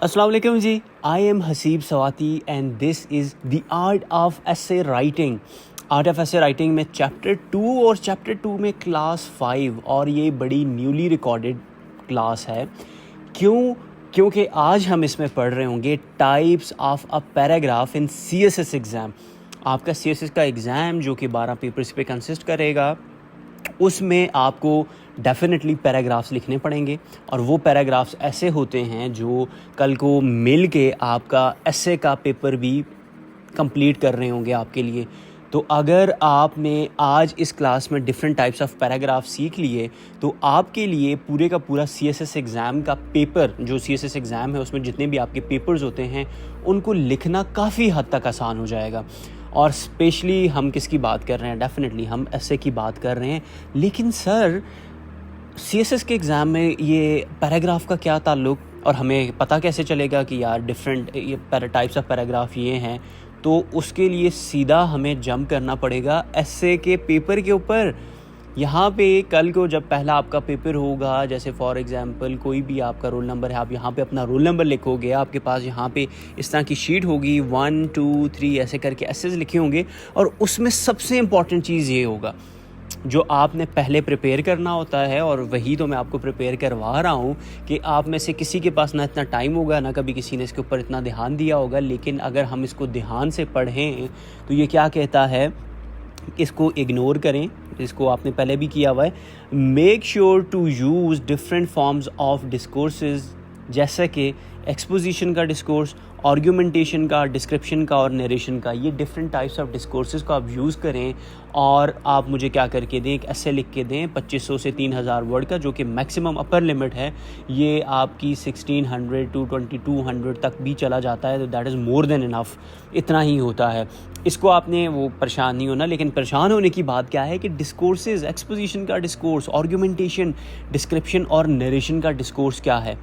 अस्सलाम वालेकुम जी। I am Haseeb Swati and this is the art of essay writing. Art of essay writing में chapter 2 और चैप्टर 2 में क्लास 5, और ये बड़ी न्यूली रिकॉर्डेड क्लास है। क्योंकि आज हम इसमें पढ़ रहे होंगे types of a paragraph in CSS exam. आपका CSS का एग्ज़ाम जो कि 12 पेपर्स पे कंसिस्ट करेगा, उसमें आपको डेफिनेटली पैराग्राफ्स लिखने पड़ेंगे, और वो पैराग्राफ्स ऐसे होते हैं जो कल को मिल के आपका एसे का पेपर भी कंप्लीट कर रहे होंगे आपके लिए। तो अगर आपने आज इस क्लास में डिफरेंट टाइप्स ऑफ पैराग्राफ सीख लिए तो आपके लिए पूरे का पूरा CSS एग्ज़ाम का पेपर, जो CSS एग्ज़ाम है उसमें जितने भी आपके पेपर्स होते हैं उनको लिखना काफ़ी हद तक आसान हो जाएगा। और स्पेशली हम किसकी बात कर रहे हैं? डेफिनेटली हम एसे की बात कर रहे हैं। लेकिन सर, CSS के एग्ज़ाम में ये पैराग्राफ का क्या ताल्लुक, और हमें पता कैसे चलेगा कि यार डिफरेंट ये टाइप्स ऑफ पैराग्राफ ये हैं? तो उसके लिए सीधा हमें जंप करना पड़ेगा एसे के पेपर के ऊपर। यहाँ पे कल को जब पहला आपका पेपर होगा, जैसे फॉर एग्ज़ाम्पल कोई भी आपका रोल नंबर है, आप यहाँ पे अपना रोल नंबर लिखोगे, आपके पास यहाँ पे इस तरह की शीट होगी, 1 2 3 ऐसे करके एसेस लिखे होंगे, और उसमें सबसे इम्पॉर्टेंट चीज़ ये होगा जो आपने पहले प्रिपेयर करना होता है, और वही तो मैं आपको प्रिपेयर करवा रहा हूँ कि आप में से किसी के पास ना इतना टाइम होगा, ना कभी किसी ने इसके ऊपर इतना ध्यान दिया होगा। लेकिन अगर हम इसको ध्यान से पढ़ें तो ये क्या कहता है, इसको इग्नोर करें, इसको आपने पहले भी किया हुआ है। Make sure to use different forms of discourses, जैसे कि एक्सपोजिशन का डिस्कोर्स, आर्गुमेंटेशन का, डिस्क्रिप्शन का और नरेशन का। ये डिफरेंट टाइप्स ऑफ डिस्कोर्सेज को आप यूज़ करें, और आप मुझे क्या करके दें, एक ऐसे लिख के दें 2500 से 3000 वर्ड का, जो कि मैक्सिमम अपर लिमिट है। ये आपकी 1600 to 2200 तक भी चला जाता है, तो that is more than enough. इतना ही होता है। इसको आपने वो परेशान नहीं होना। लेकिन परेशान होने की बात क्या है कि डिस्कोर्सेज, एक्सपोजिशन का डिस्कोर्स, आर्गुमेंटेशन, डिस्क्रिप्शन और नरेशन का डिस्कोर्स क्या है।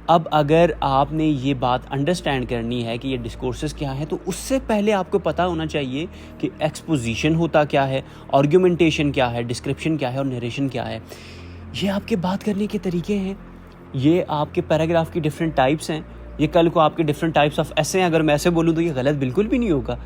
अब अगर आपने ये बात अंडरस्टैंड करनी है कि ये डिस्कोर्सेस क्या है, तो उससे पहले आपको पता होना चाहिए कि एक्सपोजिशन होता क्या है, आर्गुमेंटेशन क्या है, डिस्क्रिप्शन क्या है और नरेशन क्या है। ये आपके बात करने के तरीके हैं, ये आपके पैराग्राफ की डिफरेंट टाइप्स हैं, ये कल को आपके डिफरेंट टाइप्स ऑफ ऐसे हैं। अगर मैं ऐसे बोलूँ तो ये गलत बिल्कुल भी नहीं होगा।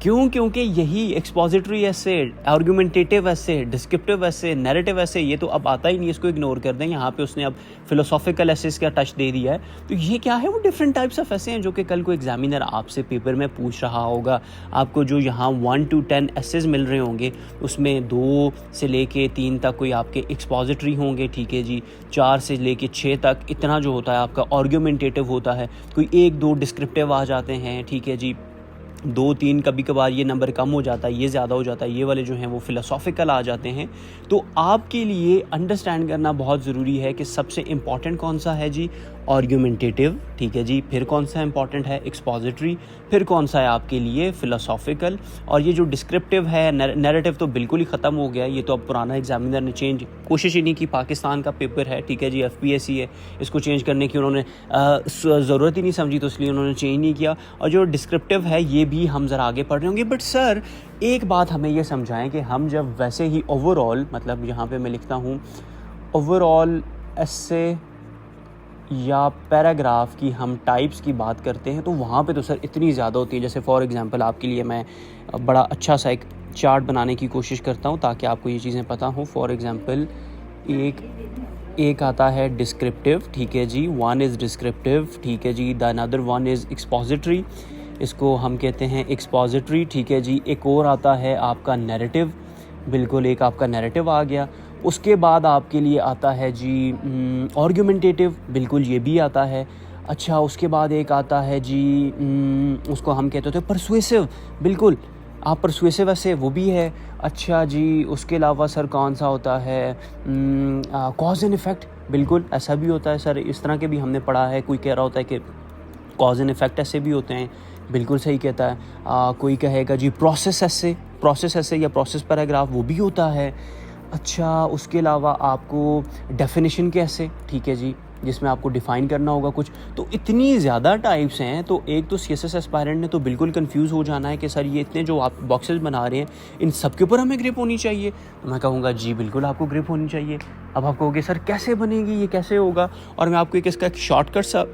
क्योंकि यही एक्सपोजिटरी ऐसे, आर्गुमेंटेटिव ऐसे, डिस्क्रिप्टिव ऐसे, नैरेटिव ऐसे, ये तो अब आता ही नहीं, इसको इग्नोर कर दें। यहाँ पे उसने अब फिलोसॉफिकल एसेस का टच दे दिया है। तो ये क्या है, वो डिफरेंट टाइप्स ऑफ ऐसे हैं जो कि कल को एग्जामिनर आपसे पेपर में पूछ रहा होगा। आपको जो यहाँ 1 to 10 एसेस मिल रहे होंगे, उसमें 2 से लेके 3 तक कोई आपके एक्सपोजिटरी होंगे, ठीक है जी। 4 से लेके 6 तक इतना जो होता है आपका आर्गुमेंटेटिव होता है। कोई 1-2 डिस्क्रिप्टिव आ जाते हैं, ठीक है जी। 2-3 कभी कभार ये नंबर कम हो जाता है, ये ज़्यादा हो जाता है, ये वाले जो हैं वो फ़िलोसॉफ़िकल आ जाते हैं। तो आपके लिए अंडरस्टैंड करना बहुत ज़रूरी है कि सबसे इम्पॉर्टेंट कौन सा है जी, आर्गुमेंटेटिव, ठीक है जी। फिर कौन सा इम्पॉर्टेंट है, एक्सपोजिटरी। फिर कौन सा है आपके लिए, फ़िलोसॉफ़िकल। और ये जो डिस्क्रिप्टिव है, नैरेटिव तो बिल्कुल ही ख़त्म हो गया। ये तो अब पुराना एग्जामिनर ने कोशिश ही नहीं की। पाकिस्तान का पेपर है, ठीक है जी, FPSC है, इसको चेंज करने की उन्होंने ज़रूरत ही नहीं समझी, तो इसलिए उन्होंने चेंज नहीं किया। और जो डिस्क्रिप्टिव है ये भी हम ज़रा आगे पढ़ रहे होंगे। बट सर, एक बात हमें ये समझाएं कि हम जब वैसे ही ओवरऑल, मतलब यहाँ पे मैं लिखता हूँ ओवरऑल एसे या पैराग्राफ की हम टाइप्स की बात करते हैं, तो वहाँ पे तो सर इतनी ज़्यादा होती है। जैसे फॉर एग्जांपल आपके लिए मैं बड़ा अच्छा सा एक चार्ट बनाने की कोशिश करता हूँ ताकि आपको ये चीज़ें पता हों। फॉर एग्जांपल एक आता है डिस्क्रिप्टिव, ठीक है जी। 1 इज़ डिस्क्रिप्टिव, ठीक है जी। द अनदर 1 इज़ एक्सपोजिटरी, इसको हम कहते हैं एक्सपोजिटरी, ठीक है जी। एक और आता है आपका नैरेटिव, बिल्कुल एक आपका नैरेटिव आ गया। उसके बाद आपके लिए आता है जी आर्गुमेंटेटिव, बिल्कुल ये भी आता है। अच्छा, उसके बाद एक आता है जी उसको हम कहते थे परसुएसिव, बिल्कुल आप परसुएसिव ऐसे, वो भी है। अच्छा जी, उसके अलावा सर कौन सा होता है, कॉज एंड इफ़ेक्ट, बिल्कुल ऐसा भी होता है सर। इस तरह के भी हमने पढ़ा है। कोई कह रहा होता है कि कॉज एंड इफ़ेक्ट ऐसे भी होते हैं, बिल्कुल सही कहता है। कोई कहेगा जी प्रोसेस ऐसे या प्रोसेस पैराग्राफ, वो भी होता है। अच्छा, उसके अलावा आपको डेफिनेशन के ऐसे, ठीक है जी, जिसमें आपको डिफ़ाइन करना होगा कुछ। तो इतनी ज़्यादा टाइप्स हैं। तो एक तो CSS एस्पायरेंट ने तो बिल्कुल कंफ्यूज हो जाना है कि सर ये इतने जो आप बॉक्सेस बना रहे हैं, इन सब के ऊपर हमें ग्रिप होनी चाहिए। तो मैं कहूँगा जी बिल्कुल आपको ग्रिप होनी चाहिए। अब आप कहोगे सर कैसे बनेगी, ये कैसे होगा, और मैं आपको इसका एक शॉर्टकट सा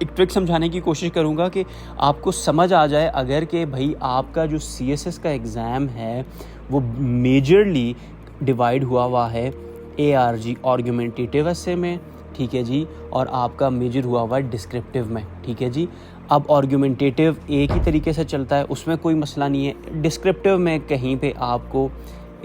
एक ट्रिक समझाने की कोशिश करूँगा कि आपको समझ आ जाए अगर कि भाई आपका जो CSS का एग्ज़ाम है वो मेजरली डिवाइड हुआ है ARG आर्गुमेंटेटिव एसे में, ठीक है जी, और आपका मेजर हुआ है डिस्क्रिप्टिव में, ठीक है जी। अब आर्गुमेंटेटिव एक ही तरीके से चलता है, उसमें कोई मसला नहीं है। डिस्क्रिप्टिव में कहीं पे आपको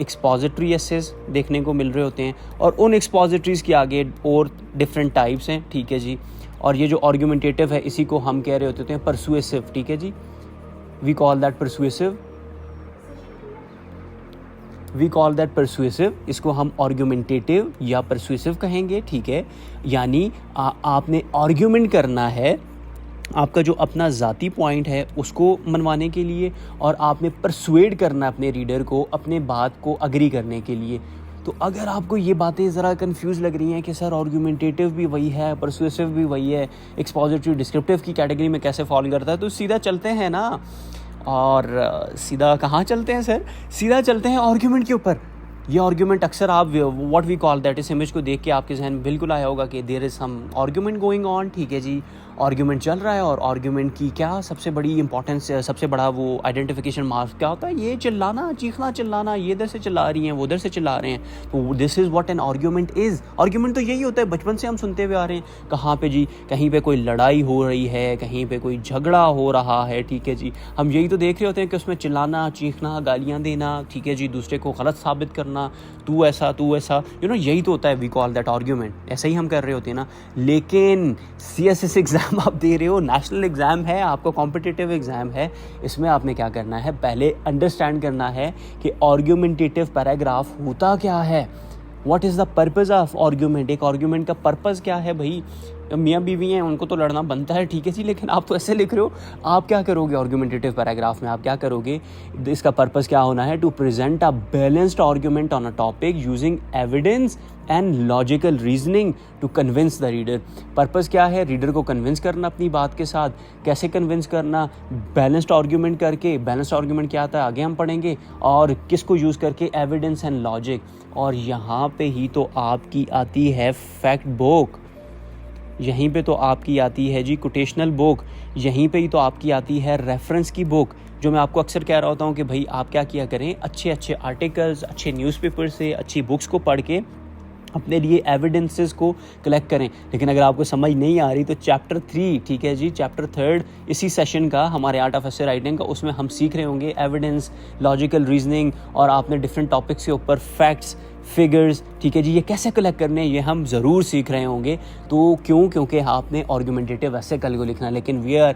एक्सपोजिटरी एसेस देखने को मिल रहे होते हैं और उन एक्सपोजिटरीज़ के आगे और डिफरेंट टाइप्स हैं, ठीक है जी। और ये जो आर्गुमेंटेटिव है इसी को हम कह रहे होते हैं परसुएसिव, ठीक है जी। वी कॉल दैट परसुएसिव, इसको हम आर्गुमेंटेटिव या परसुएसिव कहेंगे, ठीक है। यानी आपने आर्गुमेंट करना है आपका जो अपना ज़ाती पॉइंट है उसको मनवाने के लिए, और आपने परसुएड करना अपने रीडर को अपने बात को अग्री करने के लिए। तो अगर आपको ये बातें ज़रा कंफ्यूज लग रही हैं कि सर आर्गुमेंटेटिव भी वही है, परसुएसिव भी वही है, एक्सपोजिटरी डिस्क्रिप्टिव की कैटेगरी में कैसे फॉल करता है, तो सीधा चलते हैं ना। और सीधा कहाँ चलते हैं सर? सीधा चलते हैं आर्गुमेंट के ऊपर। ये आर्गुमेंट अक्सर आप व्हाट वी कॉल दैट, इस इमेज को देख के आपके जहन में बिल्कुल आया होगा कि there is some argument going on, ठीक है जी। आर्गुमेंट चल रहा है और आर्गुमेंट की क्या सबसे बड़ी इंपॉर्टेंस, सबसे बड़ा वो आइडेंटिफिकेशन मार्क क्या होता है? ये चिल्लाना, चीखना चिल्लाना, ये इधर से चिल्ला रही हैं वो उधर से चिल्ला रहे हैं, तो this is what an argument is. Argument तो यही होता है, बचपन से हम सुनते हुए आ रहे हैं। कहाँ पे जी? कहीं पे कोई लड़ाई हो रही है, कहीं पे कोई झगड़ा हो रहा है, ठीक है जी, हम यही तो देख रहे होते हैं कि उसमें चिल्लाना, चीखना, गालियाँ देना, ठीक है जी, दूसरे को गलत साबित करना, तू ऐसा यही तो होता है। We call that argument. ऐसा ही हम कर रहे होते हैं ना। लेकिन CSS एग्ज़ाम आप दे रहे हो, नेशनल एग्ज़ाम है, आपका कॉम्पिटिटिव एग्ज़ाम है, इसमें आपने क्या करना है, पहले अंडरस्टैंड करना है कि आर्गुमेंटेटिव पैराग्राफ होता क्या है। What is the purpose of argument? एक आर्गुमेंट का पर्पज़ क्या है भाई? मियाँ बीवी हैं, उनको तो लड़ना बनता है, ठीक है जी, लेकिन आप तो ऐसे लिख रहे हो। आप क्या करोगे आर्गुमेंटेटिव पैराग्राफ में? आप क्या करोगे? इसका पर्पज़ क्या होना है? To present a balanced argument on a topic using evidence and logical reasoning to convince the reader. Purpose क्या है? रीडर को कन्विंस करना अपनी बात के साथ। कैसे कन्विंस करना? बैलेंस्ड आर्गुमेंट करके। बैलेंस्ड आर्गुमेंट क्या आता है आगे हम पढ़ेंगे, और किसको यूज़ करके? Evidence and logic. और यहाँ पे ही तो आपकी आती है फैक्ट बुक, यहीं पे तो आपकी आती है जी कोटेशनल बुक, यहीं पे ही तो आपकी आती है रेफरेंस की बुक। जो मैं आपको अक्सर कह रहा होता हूँ कि भाई आप क्या किया करें, अच्छे अच्छे आर्टिकल्स, अच्छे न्यूज़पेपर से, अच्छी बुक्स को पढ़ के अपने लिए एविडेंसेस को कलेक्ट करें। लेकिन अगर आपको समझ नहीं आ रही तो चैप्टर 3, ठीक है जी, चैप्टर 3 इसी सेशन का, हमारे आर्ट ऑफ एसे राइटिंग का, उसमें हम सीख रहे होंगे एविडेंस, लॉजिकल रीजनिंग, और आपने डिफरेंट टॉपिक्स के ऊपर फैक्ट्स, फिगर्स, ठीक है जी, ये कैसे कलेक्ट करने, ये हम ज़रूर सीख रहे होंगे। तो क्योंकि आपने आर्गुमेंटेटिव ऐसे कल को लिखना, लेकिन we are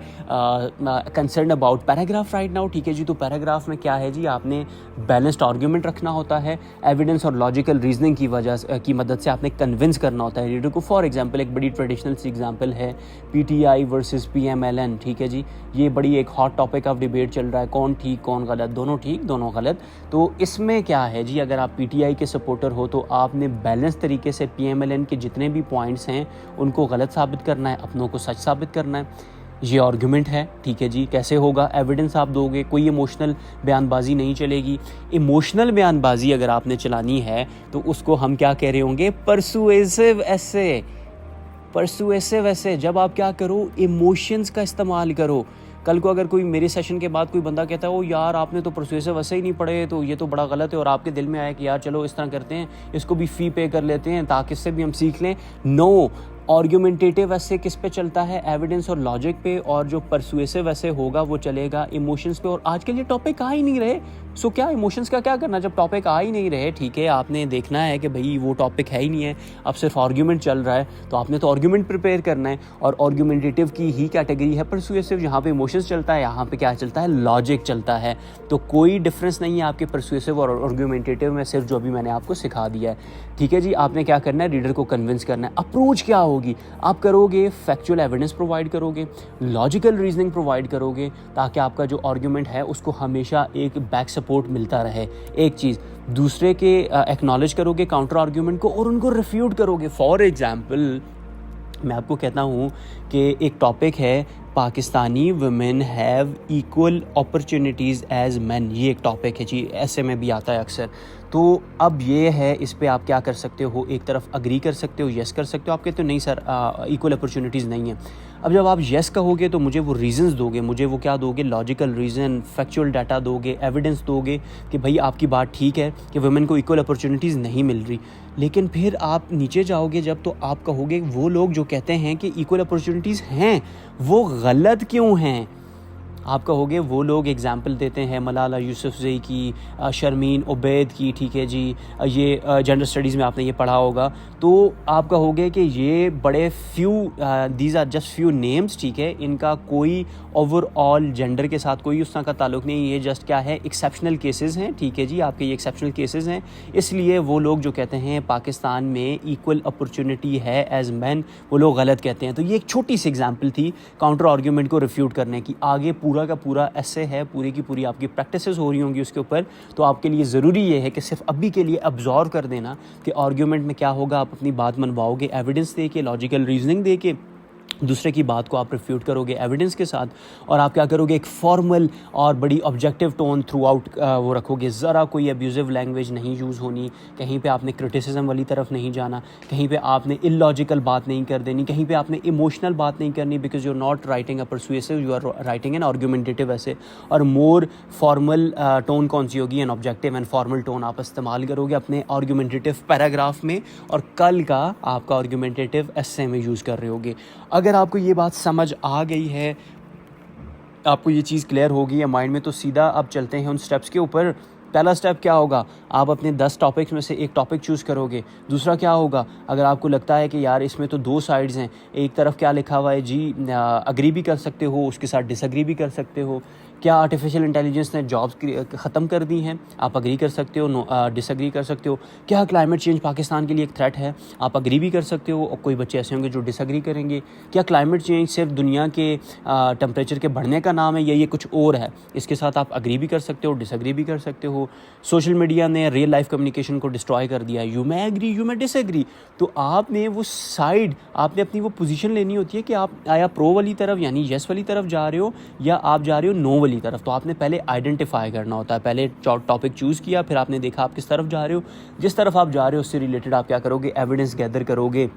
concern about paragraph right now, ठीक है जी। तो पैराग्राफ में क्या है जी, आपने बैलेंस्ड आर्गुमेंट रखना होता है, एविडेंस और लॉजिकल रीजनिंग की मदद से आपने कन्विंस करना होता है रीडर को। फॉर एग्जाम्पल, एक बड़ी ट्रेडिशनल सी एग्जाम्पल है PTI वर्सेस PMLN, ठीक है जी। ये बड़ी एक हॉट टॉपिक ऑफ डिबेट चल रहा है, कौन ठीक कौन गलत, दोनों ठीक दोनों गलत। तो इसमें क्या है जी, अगर आप PTI के सपोर्टर हो तो आपने बैलेंस तरीके से PMLN के जितने भी पॉइंट्स हैं उनको गलत साबित करना है, अपनों को सच साबित करना है। ये आर्गुमेंट है, ठीक है जी। कैसे होगा? एविडेंस आप दोगे, कोई इमोशनल बयानबाजी नहीं चलेगी। इमोशनल बयानबाजी अगर आपने चलानी है तो उसको हम क्या कह रहे होंगे? परसुएसिव एसे। परसुएसिव एसे जब आप क्या करो, इमोशंस का इस्तेमाल करो। कल को अगर कोई मेरे सेशन के बाद कोई बंदा कहता है ओ यार आपने तो परसुएसिव ऐसे ही नहीं पढ़े, तो ये तो बड़ा गलत है, और आपके दिल में आया कि यार चलो इस तरह करते हैं, इसको भी फ़ी पे कर लेते हैं ताकि इससे भी हम सीख लें। नो, आर्गुमेंटेटिव ऐसे किस पे चलता है? एविडेंस और लॉजिक पे, और जो परसुएसिव ऐसे होगा वो चलेगा इमोशंस पे। और आजकल ये टॉपिक आ ही नहीं रहे, सो क्या इमोशंस का क्या करना जब टॉपिक आ ही नहीं रहे, ठीक है। आपने देखना है कि भाई वो टॉपिक है ही नहीं है, अब सिर्फ आर्गुमेंट चल रहा है, तो आपने तो आर्गुमेंट प्रिपेयर करना है। और आर्गुमेंटेटिव की ही कैटेगरी है परसुएसिव, यहाँ पे इमोशंस चलता है, यहाँ पे क्या चलता है? लॉजिक चलता है। तो कोई डिफरेंस नहीं है आपके परसुएसिव और आर्गुमेंटेटिव में, सिर्फ जो अभी मैंने आपको सिखा दिया है, ठीक है जी। आपने क्या करना है? रीडर को कन्विंस करना है। अप्रोच क्या होगी? आप करोगे फैक्चुअल एविडेंस प्रोवाइड करोगे, लॉजिकल रीजनिंग प्रोवाइड करोगे, ताकि आपका जो आर्गुमेंट है उसको हमेशा एक बैक सपोर्ट मिलता रहे। एक चीज़, दूसरे के एक्नॉलेज करोगे काउंटर आर्गुमेंट को और उनको रिफ्यूट करोगे। फॉर एग्जाम्पल, मैं आपको कहता हूँ कि एक टॉपिक है Pakistani women have equal opportunities as man, ये एक टॉपिक है जी, ऐसे में भी आता है अक्सर। तो अब ये है, इस पे आप क्या कर सकते हो, एक तरफ अग्री कर सकते हो, येस कर सकते हो, आप कहते हो नहीं सर इक्वल अपॉर्चुनिटीज़ नहीं है। अब जब आप येस कहोगे तो मुझे वो रीज़न्स दोगे, मुझे वो क्या दोगे, लॉजिकल रीज़न, फैक्चुअल डाटा दोगे, एविडेंस दोगे कि भाई आपकी बात ठीक है कि वुमेन को इक्वल अपॉर्चुनिटीज़ नहीं मिल रही। लेकिन फिर आप नीचे जाओगे जब, तो आप कहोगे वो लोग जो कहते हैं कि इक्वल अपॉर्चुनिटीज़ हैं वो गलत क्यों हैं। आप कहोगे वो लोग एग्जांपल देते हैं मलाला यूसुफजई की, शर्मीन उबैद की, ठीक है जी, ये जेंडर स्टडीज़ में आपने ये पढ़ा होगा। तो आप कहोगे कि ये बड़े few, these are just few names, ठीक है, इनका कोई ओवरऑल जेंडर के साथ कोई उस तरह का ताल्लुक़ नहीं, ये जस्ट क्या है, एक्सेप्शनल केसेस हैं, ठीक है जी, आपके ये एक्सेप्शनल केसेस हैं। इसलिए वो लोग जो कहते हैं पाकिस्तान में इक्वल अपॉर्चुनिटी है एज मैन, वो लोग गलत कहते हैं। तो ये एक छोटी सी एग्जांपल थी काउंटर आर्ग्यूमेंट को रिफ्यूट करने की। आगे पूरा का पूरा ऐसे है, पूरी की पूरी आपकी प्रैक्टिसेस हो रही होंगी उसके ऊपर। तो आपके लिए ज़रूरी ये है कि सिर्फ अभी के लिए अब्जॉर्व कर देना कि आर्ग्यूमेंट में क्या होगा, आप अपनी बात मनवाओगे एविडेंस दे के, लॉजिकल रीजनिंग दे के, दूसरे की बात को आप रिफ्यूट करोगे एविडेंस के साथ, और आप क्या करोगे, एक फॉर्मल और बड़ी ऑब्जेक्टिव टोन थ्रू आउट वो रखोगे। ज़रा कोई अब्यूजिव लैंग्वेज नहीं यूज़ होनी, कहीं पे आपने क्रिटिसिज्म वाली तरफ नहीं जाना, कहीं पे आपने इलॉजिकल बात नहीं कर देनी, कहीं पे आपने इमोशनल बात नहीं करनी, because you are not writing a persuasive, you are writing an argumentative ऐसे। और मोर फॉर्मल टोन कौन सी होगी, an objective and formal tone आप इस्तेमाल करोगे अपने आर्ग्यूमेंटेटिव पैराग्राफ में, और कल का आपका आर्ग्यूमेंटेटिव एसे में यूज़ कर रहे होगे। अगर आपको ये बात समझ आ गई है, आपको ये चीज़ क्लियर होगी है माइंड में, तो सीधा अब चलते हैं उन स्टेप्स के ऊपर। पहला स्टेप क्या होगा, आप अपने 10 टॉपिक्स में से एक टॉपिक चूज़ करोगे। दूसरा क्या होगा, अगर आपको लगता है कि यार इसमें तो दो साइड्स हैं, एक तरफ क्या लिखा हुआ है जी, अग्री भी कर सकते हो, उसके साथ डिसअग्री भी कर सकते हो। क्या आर्टिफिशियल इंटेलिजेंस ने जॉब्स ख़त्म कर दी हैं, आप अग्री कर सकते हो, डिसअग्री कर सकते हो। क्या क्लाइमेट चेंज पाकिस्तान के लिए एक थ्रेट है, आप अग्री भी कर सकते हो, और कोई बच्चे ऐसे होंगे जो डिसअग्री करेंगे। क्या क्लाइमेट चेंज सिर्फ दुनिया के टेम्परेचर के बढ़ने का नाम है, या ये कुछ और है, इसके साथ आप अग्री भी कर सकते हो, डिसअग्री भी कर सकते हो। सोशल मीडिया ने रियल लाइफ कम्युनिकेशन को डिस्ट्रॉय कर दिया है, you may agree you may disagree. तो आपने वो साइड, आपने अपनी वो पोजीशन लेनी होती है कि आप आया प्रो वाली तरफ यानी यस वाली तरफ जा रहे हो, या आप जा रहे हो नो वाली तरफ। तो आपने पहले आइडेंटिफाई करना होता है, पहले टॉपिक चूज़ किया, फिर आपने देखा आप किस तरफ जा रहे हो, जिस तरफ आप जा रहे हो उससे रिलेटेड आप क्या करोगे, एविडेंस गैदर करोगे।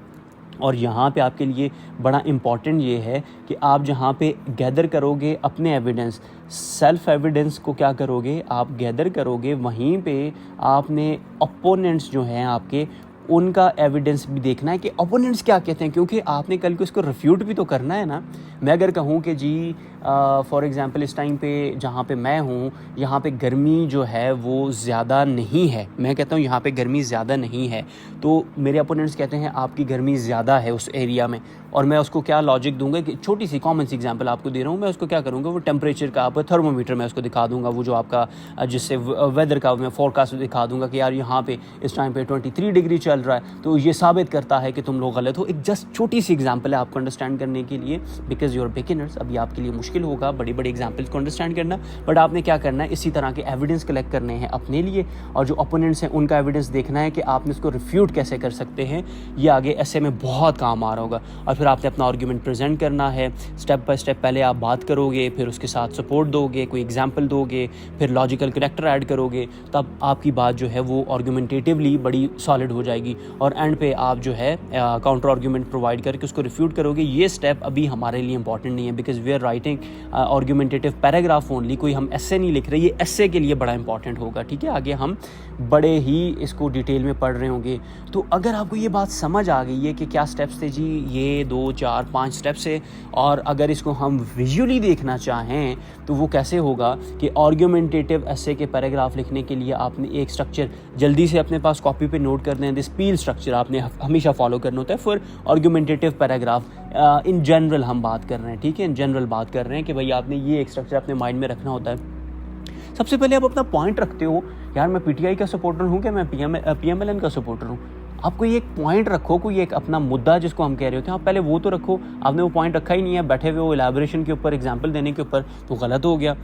और यहाँ पे आपके लिए बड़ा इम्पॉर्टेंट ये है कि आप जहाँ पे गैदर करोगे अपने एविडेंस, सेल्फ एविडेंस को क्या करोगे, आप गैदर करोगे, वहीं पे आपने ओपोनेंट्स जो हैं आपके, उनका एविडेंस भी देखना है कि ओपोनेंट्स क्या कहते हैं, क्योंकि आपने कल को इसको रिफ्यूट भी तो करना है ना। मैं अगर कहूँ कि जी फॉर एग्ज़ाम्पल इस टाइम पे जहाँ पे मैं हूँ यहाँ पे गर्मी जो है वो ज़्यादा नहीं है, मैं कहता हूँ यहाँ पे गर्मी ज़्यादा नहीं है, तो मेरे अपोनेंट्स कहते हैं आपकी गर्मी ज़्यादा है उस एरिया में, और मैं उसको क्या लॉजिक दूंगा कि छोटी सी कॉमन सी एग्जांपल आपको दे रहा हूँ, मैं उसको क्या करूँगा, वो टेम्परेचर का आप थर्मोमीटर में उसको दिखा दूँगा, वो जो आपका जिससे वेदर का मैं फोरकास्ट दिखा दूँगा कि यार यहाँ पे इस टाइम पे 23 डिग्री चल रहा है, तो ये साबित करता है कि तुम लोग गलत हो। एक जस्ट छोटी सी एग्जांपल है आपको अंडरस्टैंड करने के लिए, बिकॉज यूर बिगिनर्स, अभी आपके लिए मुश्किल होगा बड़ी बड़ी एग्जांपल्स को अंडरस्टैंड करना, बट आपने क्या करना है, इसी तरह के एविडेंस कलेक्ट करने हैं अपने लिए, और जो ओपोनेंट्स हैं उनका एविडेंस देखना है कि आपने इसको रिफ्यूट कैसे कर सकते हैं। ये आगे ऐसे में बहुत काम आ रहा होगा, और फिर आपने अपना आर्ग्यूमेंट प्रेजेंट करना है स्टेप बाय स्टेप। पहले आप बात करोगे, फिर उसके साथ सपोर्ट दोगे, कोई एग्जांपल दोगे, फिर लॉजिकल करेक्टर ऐड करोगे, तब आपकी बात जो है वो आर्ग्यूमेंटेटिवली बड़ी सॉलिड हो जाएगी, और एंड पे आप जो है काउंटर आर्ग्यूमेंट प्रोवाइड करके उसको रिफ्यूट करोगे। ये स्टेप अभी हमारे लिए इंपॉर्टेंट नहीं है, because we are writing argumentative paragraph only, कोई हम एस्से नहीं लिख रहे, ये एस्से के लिए बड़ा इंपॉर्टेंट होगा, ठीक है। आगे हम बड़े ही इसको डिटेल में पढ़ रहे होंगे। तो अगर आपको ये बात समझ आ गई है कि क्या स्टेप्स थे जी, ये 2 4 5 स्टेप्स है, और अगर इसको हम विजुअली देखना चाहें तो वो कैसे होगा कि आर्ग्यूमेंटेटिव एस्से के पैराग्राफ लिखने के लिए आपने एक स्ट्रक्चर जल्दी से अपने पास कॉपी पे नोट कर दें, दिस पील स्ट्रक्चर आपने हमेशा फॉलो करना होता है for argumentative paragraph. In general हम बात कर रहे हैं, ठीक है, इन जनरल बात कर रहे हैं कि भाई आपने ये एक स्ट्रक्चर अपने माइंड में रखना होता है। सबसे पहले आप अपना पॉइंट रखते हो, यार मैं पीटीआई का सपोर्टर हूँ क्या मैं पीएमएलएन का सपोर्टर हूँ। आपको ये एक पॉइंट रखो, कोई एक अपना मुद्दा जिसको हम कह रहे होते हैं, आप पहले वो तो रखो। आपने वो पॉइंट रखा ही नहीं है, बैठे हुए वो एलैबोरेशन के ऊपर, एग्जांपल देने के ऊपर, तो गलत हो गया।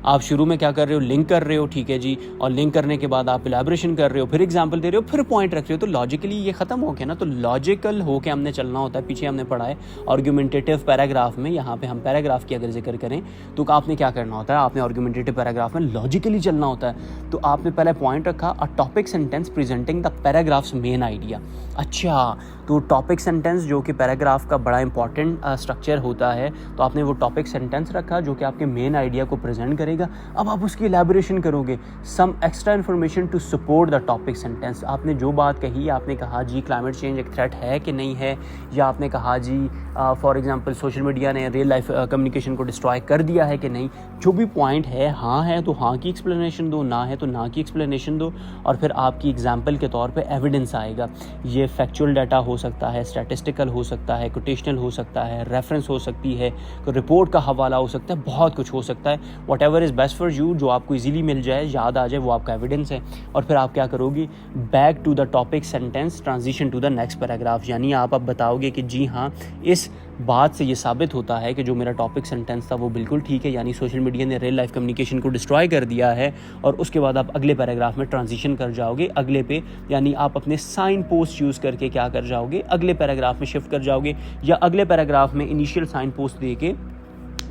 आप शुरू में क्या कर रहे हो, लिंक कर रहे हो, ठीक है जी, और लिंक करने के बाद आप इलैबोरेशन कर रहे हो, फिर एग्जांपल दे रहे हो, फिर पॉइंट रख रहे हो, तो लॉजिकली ये खत्म हो गया ना। तो लॉजिकल हो के हमने चलना होता है। पीछे हमने पढ़ा है आर्गुमेंटेटिव पैराग्राफ में, यहाँ पे हम पैराग्राफ की अगर जिक्र करें तो आपने क्या करना होता है, आपने आर्गुमेंटेटिव पैराग्राफ में लॉजिकली चलना होता है। तो आपने पहले पॉइंट रखा, a topic sentence presenting the paragraphs main idea. अच्छा, तो टॉपिक सेंटेंस जो कि पैराग्राफ का बड़ा इंपॉर्टेंट स्ट्रक्चर होता है, तो आपने वो टॉपिक सेंटेंस रखा जो कि आपके मेन आइडिया को प्रेजेंट करेगा। अब आप उसकी एलैबोरेशन करोगे, some extra information to support the topic sentence. आपने जो बात कही, आपने कहा जी क्लाइमेट चेंज एक थ्रेट है कि नहीं है, या आपने कहा जी फॉर एग्जांपल सोशल मीडिया ने रियल लाइफ कम्युनिकेशन को डिस्ट्रॉय कर दिया है कि नहीं। जो भी पॉइंट है, हाँ है तो हाँ की एक्सप्लेनेशन दो, ना है तो ना की एक्सप्लेनेशन दो, और फिर आपकी एग्जाम्पल के तौर पे एविडेंस आएगा। ये फैक्चुअल डाटा हो सकता है, स्टैटिस्टिकल हो सकता है, कोटेशनल हो सकता है, रेफरेंस हो सकती है, रिपोर्ट का हवाला हो सकता है, बहुत कुछ हो सकता है। What ever is best for you, जो आपको इजीली मिल जाए, याद आ जाए, वो आपका एविडेंस है। और फिर आप क्या करोगे, back to the topic sentence, transition to the next paragraph. यानी आप अब बताओगे कि जी हाँ, इस बात से ये साबित होता है कि जो मेरा टॉपिक सेंटेंस था वो बिल्कुल ठीक है, यानी सोशल मीडिया ने रियल लाइफ कम्युनिकेशन को डिस्ट्रॉय कर दिया है। और उसके बाद आप अगले पैराग्राफ में ट्रांजिशन कर जाओगे अगले पे, यानी आप अपने साइन पोस्ट यूज़ करके क्या कर जाओगे, अगले पैराग्राफ में शिफ्ट कर जाओगे, या अगले पैराग्राफ में इनिशियल साइन पोस्ट दे के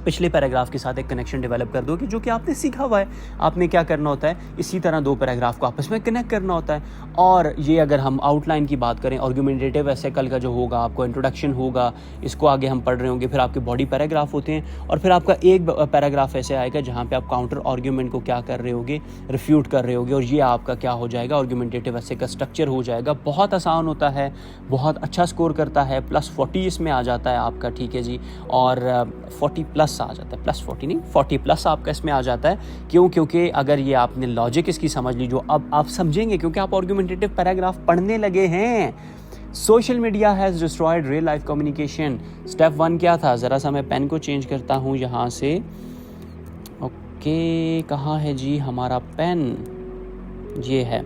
पिछले पैराग्राफ के साथ एक कनेक्शन डेवलप कर दो कि जो कि आपने सीखा हुआ है। आपने क्या करना होता है, इसी तरह दो पैराग्राफ को आपस में कनेक्ट करना होता है। और ये अगर हम आउटलाइन की बात करें, आर्गुमेंटेटिव ऐसे कल का जो होगा, आपको इंट्रोडक्शन होगा, इसको आगे हम पढ़ रहे होंगे, फिर आपके बॉडी पैराग्राफ होते हैं, और फिर आपका एक पैराग्राफ ऐसे आएगा जहाँ पे आप काउंटर आर्ग्यूमेंट को क्या कर रहे होगे, रिफ्यूट कर रहे होगे, और ये आपका क्या हो जाएगा, आर्गुमेंटेटिव ऐसे का स्ट्रक्चर हो जाएगा। बहुत आसान होता है, बहुत अच्छा स्कोर करता है, +40 इसमें आ जाता है आपका, ठीक है जी, और 40+ आ जाता है, +40 नहीं 40+ आपका इसमें आ जाता है। क्यों? क्योंकि अगर ये आपने लॉजिक इसकी समझ ली, जो अब आप समझेंगे क्योंकि आप आर्गुमेंटेटिव पैराग्राफ पढ़ने लगे हैं। Social media has destroyed real life communication. Step 1 क्या था, ज़रा सा मैं पेन को चेंज करता हूँ यहाँ से। ओके, कहाँ है जी हमारा पेन, ये है,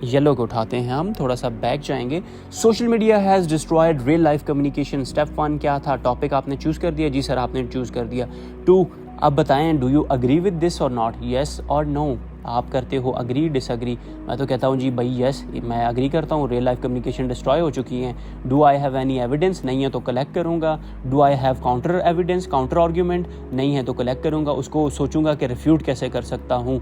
येलो को उठाते हैं हम, थोड़ा सा बैक जाएंगे। Social media has destroyed real life communication. Step 1 क्या था, टॉपिक आपने चूज़ कर दिया, जी सर आपने चूज़ कर दिया। 2, अब बताएं, do you agree with this और नॉट, येस और नो। आप करते हो अग्री, डिसअग्री। मैं तो कहता हूँ जी भाई येस, मैं अग्री करता हूँ, रियल लाइफ कम्युनिकेशन डिस्ट्रॉय हो चुकी है। Do I have any evidence, नहीं है तो कलेक्ट करूँगा। Do I have counter evidence, counter argument, नहीं है तो कलेक्ट करूँगा, उसको सोचूंगा कि रिफ्यूट कैसे कर सकता हूँ।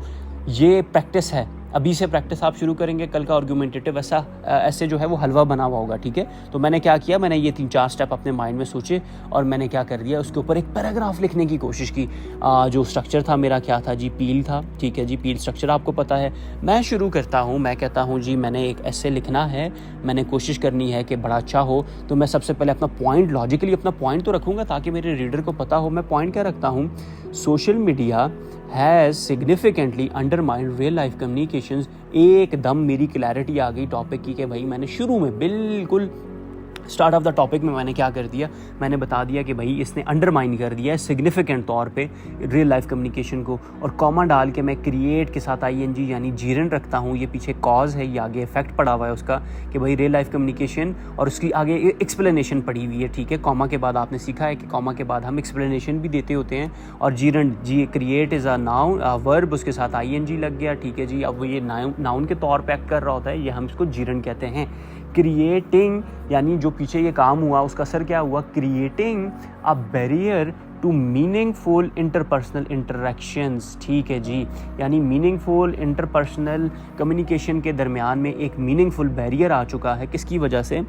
ये प्रैक्टिस है, अभी से प्रैक्टिस आप शुरू करेंगे, कल का आर्गुमेंटेटिव ऐसे जो है वो हलवा बना हुआ होगा, ठीक है। तो मैंने क्या किया, मैंने ये 3-4 स्टेप अपने माइंड में सोचे और मैंने क्या कर दिया, उसके ऊपर एक पैराग्राफ लिखने की कोशिश की। जो स्ट्रक्चर था मेरा क्या था जी, पील था, ठीक है जी, पील स्ट्रक्चर आपको पता है। मैं शुरू करता हूँ, मैं कहता हूँ जी मैंने एक ऐसे लिखना है, मैंने कोशिश करनी है कि बड़ा अच्छा हो। तो मैं सबसे पहले अपना पॉइंट, लॉजिकली अपना पॉइंट तो रखूँगा ताकि मेरे रीडर को पता हो मैं पॉइंट क्या रखता हूँ। Social media has significantly undermined real life communications. एकदम मेरी क्लैरिटी आ गई टॉपिक की कि भाई मैंने शुरू में बिल्कुल स्टार्ट ऑफ द टॉपिक में मैंने क्या कर दिया, मैंने बता दिया कि भाई इसने अंडरमाइन कर दिया है सिग्निफिकेंट तौर पे रियल लाइफ कम्युनिकेशन को। और कॉमा डाल के मैं क्रिएट के साथ ING यानी जीरन रखता हूँ। ये पीछे कॉज है, ये आगे इफेक्ट पड़ा हुआ है उसका कि भाई रियल लाइफ कम्युनिकेशन, और उसकी आगे एक्सप्लेनेशन पड़ी हुई है, ठीक है। कॉमा के बाद आपने सीखा है कि कॉमा के बाद हम एक्सप्लेनेशन भी देते होते हैं। और जीरन, जी create is a noun verb, उसके साथ ING लग गया, ठीक है जी। अब वो ये नाउन के तौर पर एक्ट कर रहा होता है, ये हम इसको जीरन कहते हैं। क्रिएटिंग यानी जो पीछे ये काम हुआ उसका असर क्या हुआ, creating a barrier to meaningful interpersonal interactions, ठीक है जी। यानी मीनिंगफुल इंटरपर्सनल कम्युनिकेशन के दरमियान में एक मीनिंगफुल बैरियर आ चुका है, किसकी वजह से,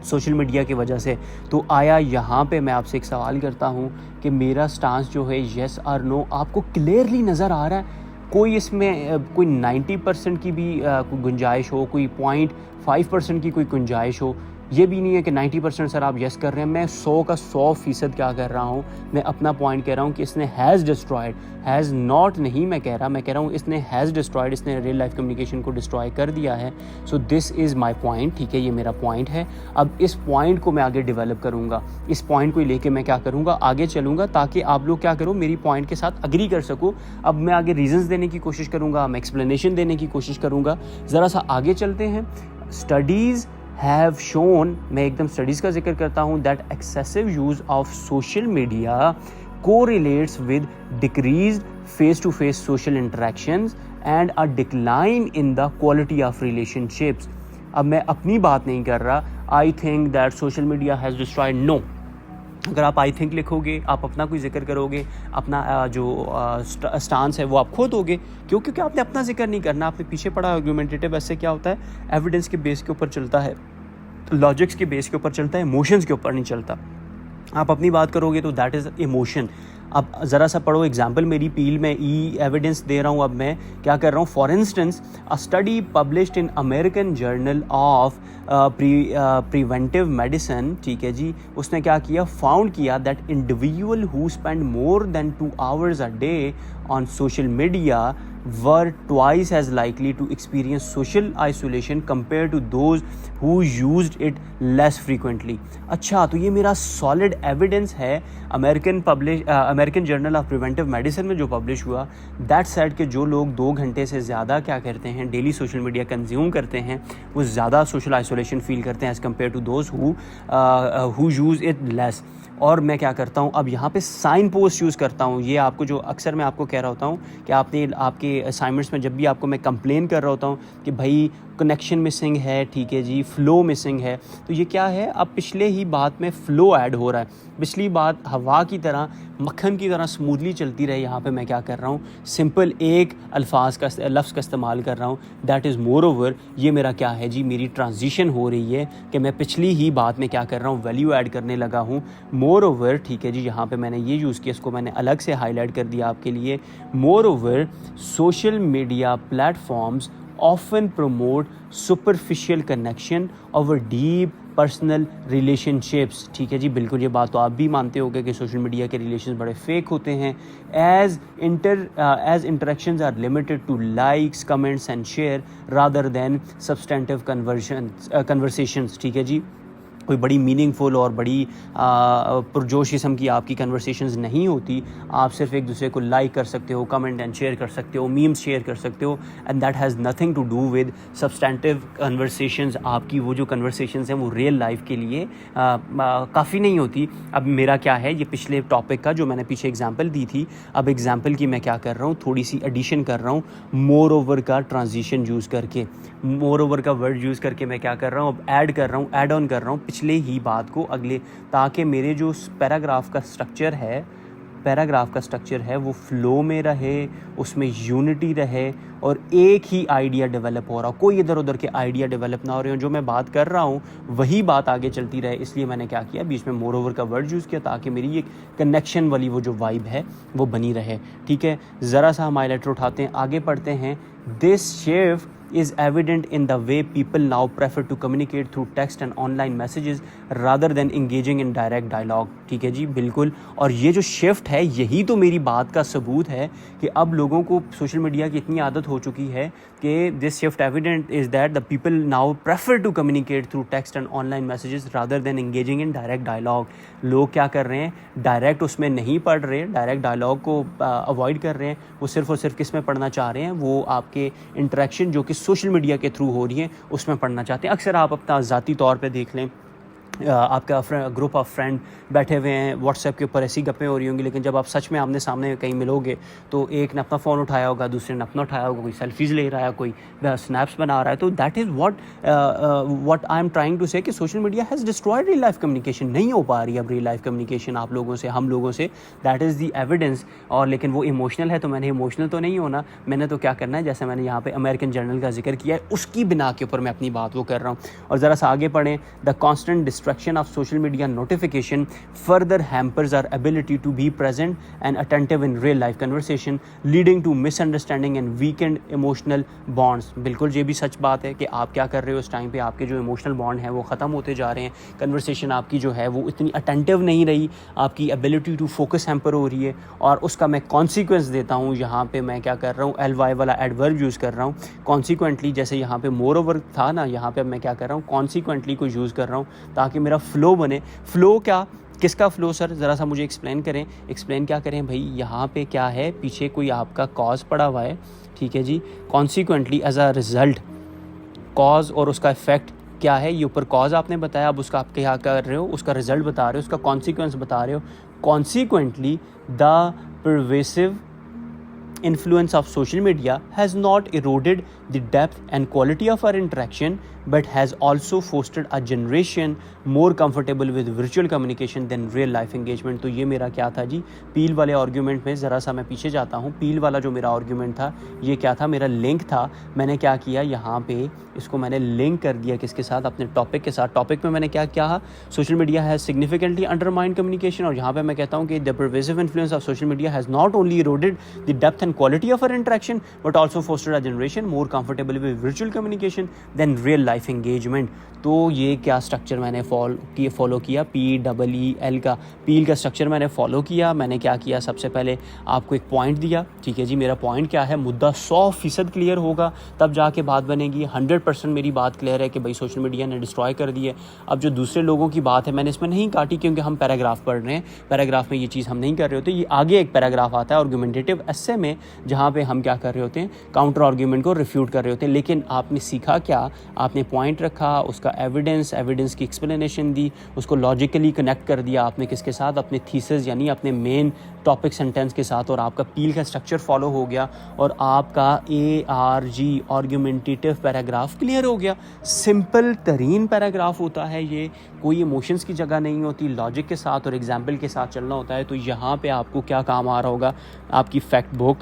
सोशल मीडिया की वजह से। तो आया यहाँ पे मैं आपसे एक सवाल करता हूँ कि मेरा स्टांस जो है येस और नो आपको क्लियरली नज़र आ रहा है? कोई इसमें कोई 90% की भी कोई गुंजाइश हो, कोई 0.5% की कोई गुंजाइश हो, ये भी नहीं है कि 90% सर आप यस कर रहे हैं। मैं 100 का 100% क्या कर रहा हूँ, मैं अपना पॉइंट कह रहा हूँ कि इसने हैज़ डिस्ट्रॉयड, हैज़ नॉट नहीं मैं कह रहा हूँ इसने हैज़ डिस्ट्रॉयड, इसने रियल लाइफ कम्युनिकेशन को डिस्ट्रॉय कर दिया है। So this is my point, ठीक है, ये मेरा पॉइंट है। अब इस पॉइंट को मैं आगे डेवलप करूँगा, इस पॉइंट को लेके मैं क्या करूँगा, आगे चलूँगा ताकि आप लोग क्या करो, मेरी पॉइंट के साथ अग्री कर सको। अब मैं आगे रीजंस देने की कोशिश करूँगा, मैं एक्सप्लेनेशन देने की कोशिश करूँगा। ज़रा सा आगे चलते हैं। स्टडीज़ हैव शोन, मैं एकदम स्टडीज़ का जिक्र करता हूँ, that excessive use of social media correlates with decreased face-to-face social interactions and a decline in the quality of relationships. अब मैं अपनी बात नहीं कर रहा, I think that social media has destroyed, no. अगर आप आई थिंक लिखोगे, आप अपना कोई जिक्र करोगे, अपना जो स्टांस है वो आप खो दोगे। क्यों? क्योंकि आपने अपना जिक्र नहीं करना, आपने पीछे पड़ा आर्गुमेंटेटिव। ऐसे क्या होता है, एविडेंस के बेस के ऊपर चलता है, लॉजिक्स के बेस के ऊपर चलता है, इमोशंस के ऊपर नहीं चलता। आप अपनी बात करोगे तो दैट इज़ इमोशन। अब ज़रा सा पढ़ो एग्जाम्पल मेरी पील में एविडेंस दे रहा हूँ। अब मैं क्या कर रहा हूँ, for instance a study published in American journal of preventive medicine, ठीक है जी, उसने क्या किया, फाउंड किया that individual who spend more than 2 hours a day on social media were twice as likely to experience social isolation compared to those who used it less frequently. अच्छा, तो ये मेरा सॉलिड एविडेंस है American journal of preventive medicine में जो publish हुआ। That said कि जो लोग 2 घंटे से ज़्यादा क्या करते हैं, डेली सोशल मीडिया कंज्यूम करते हैं, वो ज़्यादा सोशल आइसोलेशन फील करते हैं as compare to those who use it less. और मैं क्या करता हूँ, अब यहाँ पे साइन पोस्ट यूज़ करता हूँ। ये आपको जो अक्सर मैं आपको कह रहा होता हूँ कि आपके असाइनमेंट्स में जब भी आपको मैं कंप्लेन कर रहा होता हूँ कि भाई कनेक्शन मिसिंग है, ठीक है जी, फ़्लो मिसिंग है, तो ये क्या है, अब पिछले ही बात में फ़्लो ऐड हो रहा है। पिछली बात हवा की तरह, मक्खन की तरह स्मूथली चलती रहे। यहाँ पे मैं क्या कर रहा हूँ, सिंपल एक लफ्ज़ का इस्तेमाल कर रहा हूँ, दैट इज़ मोर ओवर। ये मेरा क्या है जी, मेरी ट्रांजिशन हो रही है कि मैं पिछली ही बात में क्या कर रहा हूँ, वैल्यू ऐड करने लगा हूँ। मोर ओवर, ठीक है जी, यहाँ पे मैंने ये यूज़ किया, इसको मैंने अलग से हाईलाइट कर दिया आपके लिए। More over, social media platforms often promote superficial connection over deep personal relationships, ठीक है जी, बिल्कुल ये बात तो आप भी मानते होगे कि सोशल मीडिया के रिलेशन बड़े फेक होते हैं। As interactions are limited to likes, comments and share rather than substantive conversations, ठीक है जी, कोई बड़ी मीनिंगफुल और बड़ी पुरजोश किस्म की आपकी कन्वर्सेशंस नहीं होती। आप सिर्फ एक दूसरे को लाइक कर सकते हो, कमेंट एंड शेयर कर सकते हो, मीम्स शेयर कर सकते हो, and that has nothing to do with substantive conversations. आपकी वो जो कन्वर्सेशंस हैं वो रियल लाइफ के लिए काफ़ी नहीं होती। अब मेरा क्या है, ये पिछले टॉपिक का जो मैंने पीछे एग्जांपल दी थी, अब एग्जांपल की मैं क्या कर रहा हूँ, थोड़ी सी एडिशन कर रहा हूँ, मोर ओवर का ट्रांजिशन यूज़ करके, मोर ओवर का वर्ड यूज़ करके मैं क्या कर रहा हूँ, अब ऐड कर रहा हूँ, ऐड ऑन कर रहा हूँ पिछले ही बात को अगले, ताकि मेरे जो पैराग्राफ का स्ट्रक्चर है वो फ्लो में रहे, उसमें यूनिटी रहे और एक ही आइडिया डेवलप हो रहा हो, कोई इधर उधर के आइडिया डेवलप ना हो रहे हो, जो मैं बात कर रहा हूँ वही बात आगे चलती रहे। इसलिए मैंने क्या किया, बीच में मोर ओवर का वर्ड यूज़ किया ताकि मेरी ये कनेक्शन वाली वो जो वाइब है वो बनी रहे, ठीक है। ज़रा सा हम हाईलाइटर उठाते हैं, आगे पढ़ते हैं। This shift is evident in the way people now prefer to communicate through text and online messages rather than engaging in direct dialogue, ठीक है जी, बिल्कुल। और ये जो शिफ्ट है यही तो मेरी बात का सबूत है कि अब लोगों को सोशल मीडिया की इतनी आदत हो चुकी है कि this shift evident is that the people now prefer to communicate through text and online messages rather than engaging in direct dialogue. लोग क्या कर रहे हैं, डायरेक्ट उसमें नहीं पढ़ रहे, डायरेक्ट डायलॉग को अवॉइड कर रहे हैं। वो सिर्फ और सिर्फ किस में पढ़ना चाह रहे हैं, वो आपके इंटरेक्शन जो कि सोशल मीडिया के थ्रू हो रही है उसमें पढ़ना चाहते हैं। अक्सर आप अपना ज़ाती तौर पे देख लें, आपका ग्रुप ऑफ फ्रेंड बैठे हुए हैं, व्हाट्सएप के ऊपर ऐसी गप्पें हो रही होंगी, लेकिन जब आप सच में आमने सामने कहीं मिलोगे तो एक ने अपना फ़ोन उठाया होगा, दूसरे ने अपना उठाया होगा, कोई सेल्फीज़ ले रहा है, कोई स्नैप्स बना रहा है। तो that is what I am trying to say कि social media has destroyed real life communication. नहीं हो पा रही अब रियल लाइफ कम्युनिकेशन आप लोगों से, हम लोगों से, दैट इज़ दी एविडेंस। और लेकिन वो इमोशनल है, तो मैंने इमोशनल तो नहीं होना, मैंने तो क्या करना है, जैसे मैंने यहाँ पे अमेरिकन जर्नल का जिक्र किया है उसकी बिना के ऊपर मैं अपनी बात वो कर रहा हूँ। और ज़रा सा आगे पढ़ें। The constant distraction of social media notification further hampers our ability to be present and attentive in real life conversation, leading to misunderstanding and weakened emotional bonds। बिल्कुल ये भी सच बात है कि आप क्या कर रहे हो उस टाइम पे, आपके जो इमोशनल बॉन्ड है वो ख़त्म होते जा रहे हैं, कन्वर्सेशन आपकी जो है वो इतनी अटेंटिव नहीं रही, आपकी एबिलिटी टू फोकस हैम्पर हो रही है। और उसका मैं कॉन्सिक्वेंस देता हूँ, यहाँ पे मैं क्या कर रहा हूँ, LY वाला एडवर्ब यूज़ कर रहा हूँ। कॉन्सिक्वेंटली, जैसे यहाँ पे मोर ओवर था ना, यहाँ पे मैं क्या कर रहा हूँ, कॉन्सिक्वेंटली को यूज़ कर रहा हूँ ताकि मेरा फ्लो बने। फ्लो क्या, किसका फ्लो सर, ज़रा सा मुझे एक्सप्लेन करें। एक्सप्लेन क्या करें भाई, यहाँ पे क्या है, पीछे कोई आपका कॉज पड़ा हुआ है, ठीक है जी। Consequently as a result, cause और उसका इफ़ेक्ट क्या है, ये ऊपर कॉज आपने बताया, अब उसका आप क्या कर रहे हो, उसका रिजल्ट बता रहे हो, उसका कॉन्सिक्वेंस बता रहे हो. Consequently the pervasive influence of social media has not eroded the depth and quality of our interaction, but has also fostered a generation more comfortable with virtual communication than real life engagement. तो ये मेरा क्या था जी, पील वाले argument में ज़रा सा मैं पीछे जाता हूँ. पील वाला जो मेरा आर्ग्यूमेंट था, ये क्या था, मेरा लिंक था. मैंने क्या किया, यहाँ पे इसको मैंने लिंक कर दिया किसके साथ, अपने टॉपिक के साथ. टॉपिक में मैंने क्या किया, social media has significantly undermined communication. और यहाँ पे मैं कहता हूँ कि the pervasive influence of social media has not only eroded the depth and quality of our interaction, but also fostered a generation more comfortable with virtual communication than real life engagement. तो ये क्या structure मैंने follow किया, PEEL का, पील का structure मैंने follow किया. मैंने क्या किया, सबसे पहले आपको एक पॉइंट दिया. ठीक है जी, मेरा पॉइंट क्या है, मुद्दा 100% क्लियर होगा तब जाके बात बनेगी. 100% मेरी बात क्लियर है कि भाई सोशल मीडिया ने डिस्ट्रॉय कर दी है. अब जो दूसरे लोगों की बात है मैंने इसमें नहीं काटी, क्योंकि हम पैराग्राफ पढ़ रहे हैं, पैराग्राफ में ये चीज़ हम नहीं कर रहे होते. ये आगे एक पैराग्राफ आता है आर्गुमेंटेटिव एसे में, जहाँ पे हम क्या कर रहे होते हैं, काउंटर आर्ग्यूमेंट को रिफ्यूट कर रहे होते हैं. लेकिन आपने सीखा क्या, आपने पॉइंट रखा, उसका एविडेंस की एक्सप्लेनेशन दी, उसको लॉजिकली कनेक्ट कर दिया आपने किसके साथ, अपने थीसिस यानी अपने मेन टॉपिक सेंटेंस के साथ, और आपका पील का स्ट्रक्चर फॉलो हो गया, और आपका ARG आर्ग्यूमेंटेटिव पैराग्राफ क्लियर हो गया. सिंपल तरीन पैराग्राफ होता है ये, कोई इमोशंस की जगह नहीं होती, लॉजिक के साथ और एग्जाम्पल के साथ चलना होता है. तो यहाँ पे आपको क्या काम आ रहा होगा, आपकी फैक्ट बुक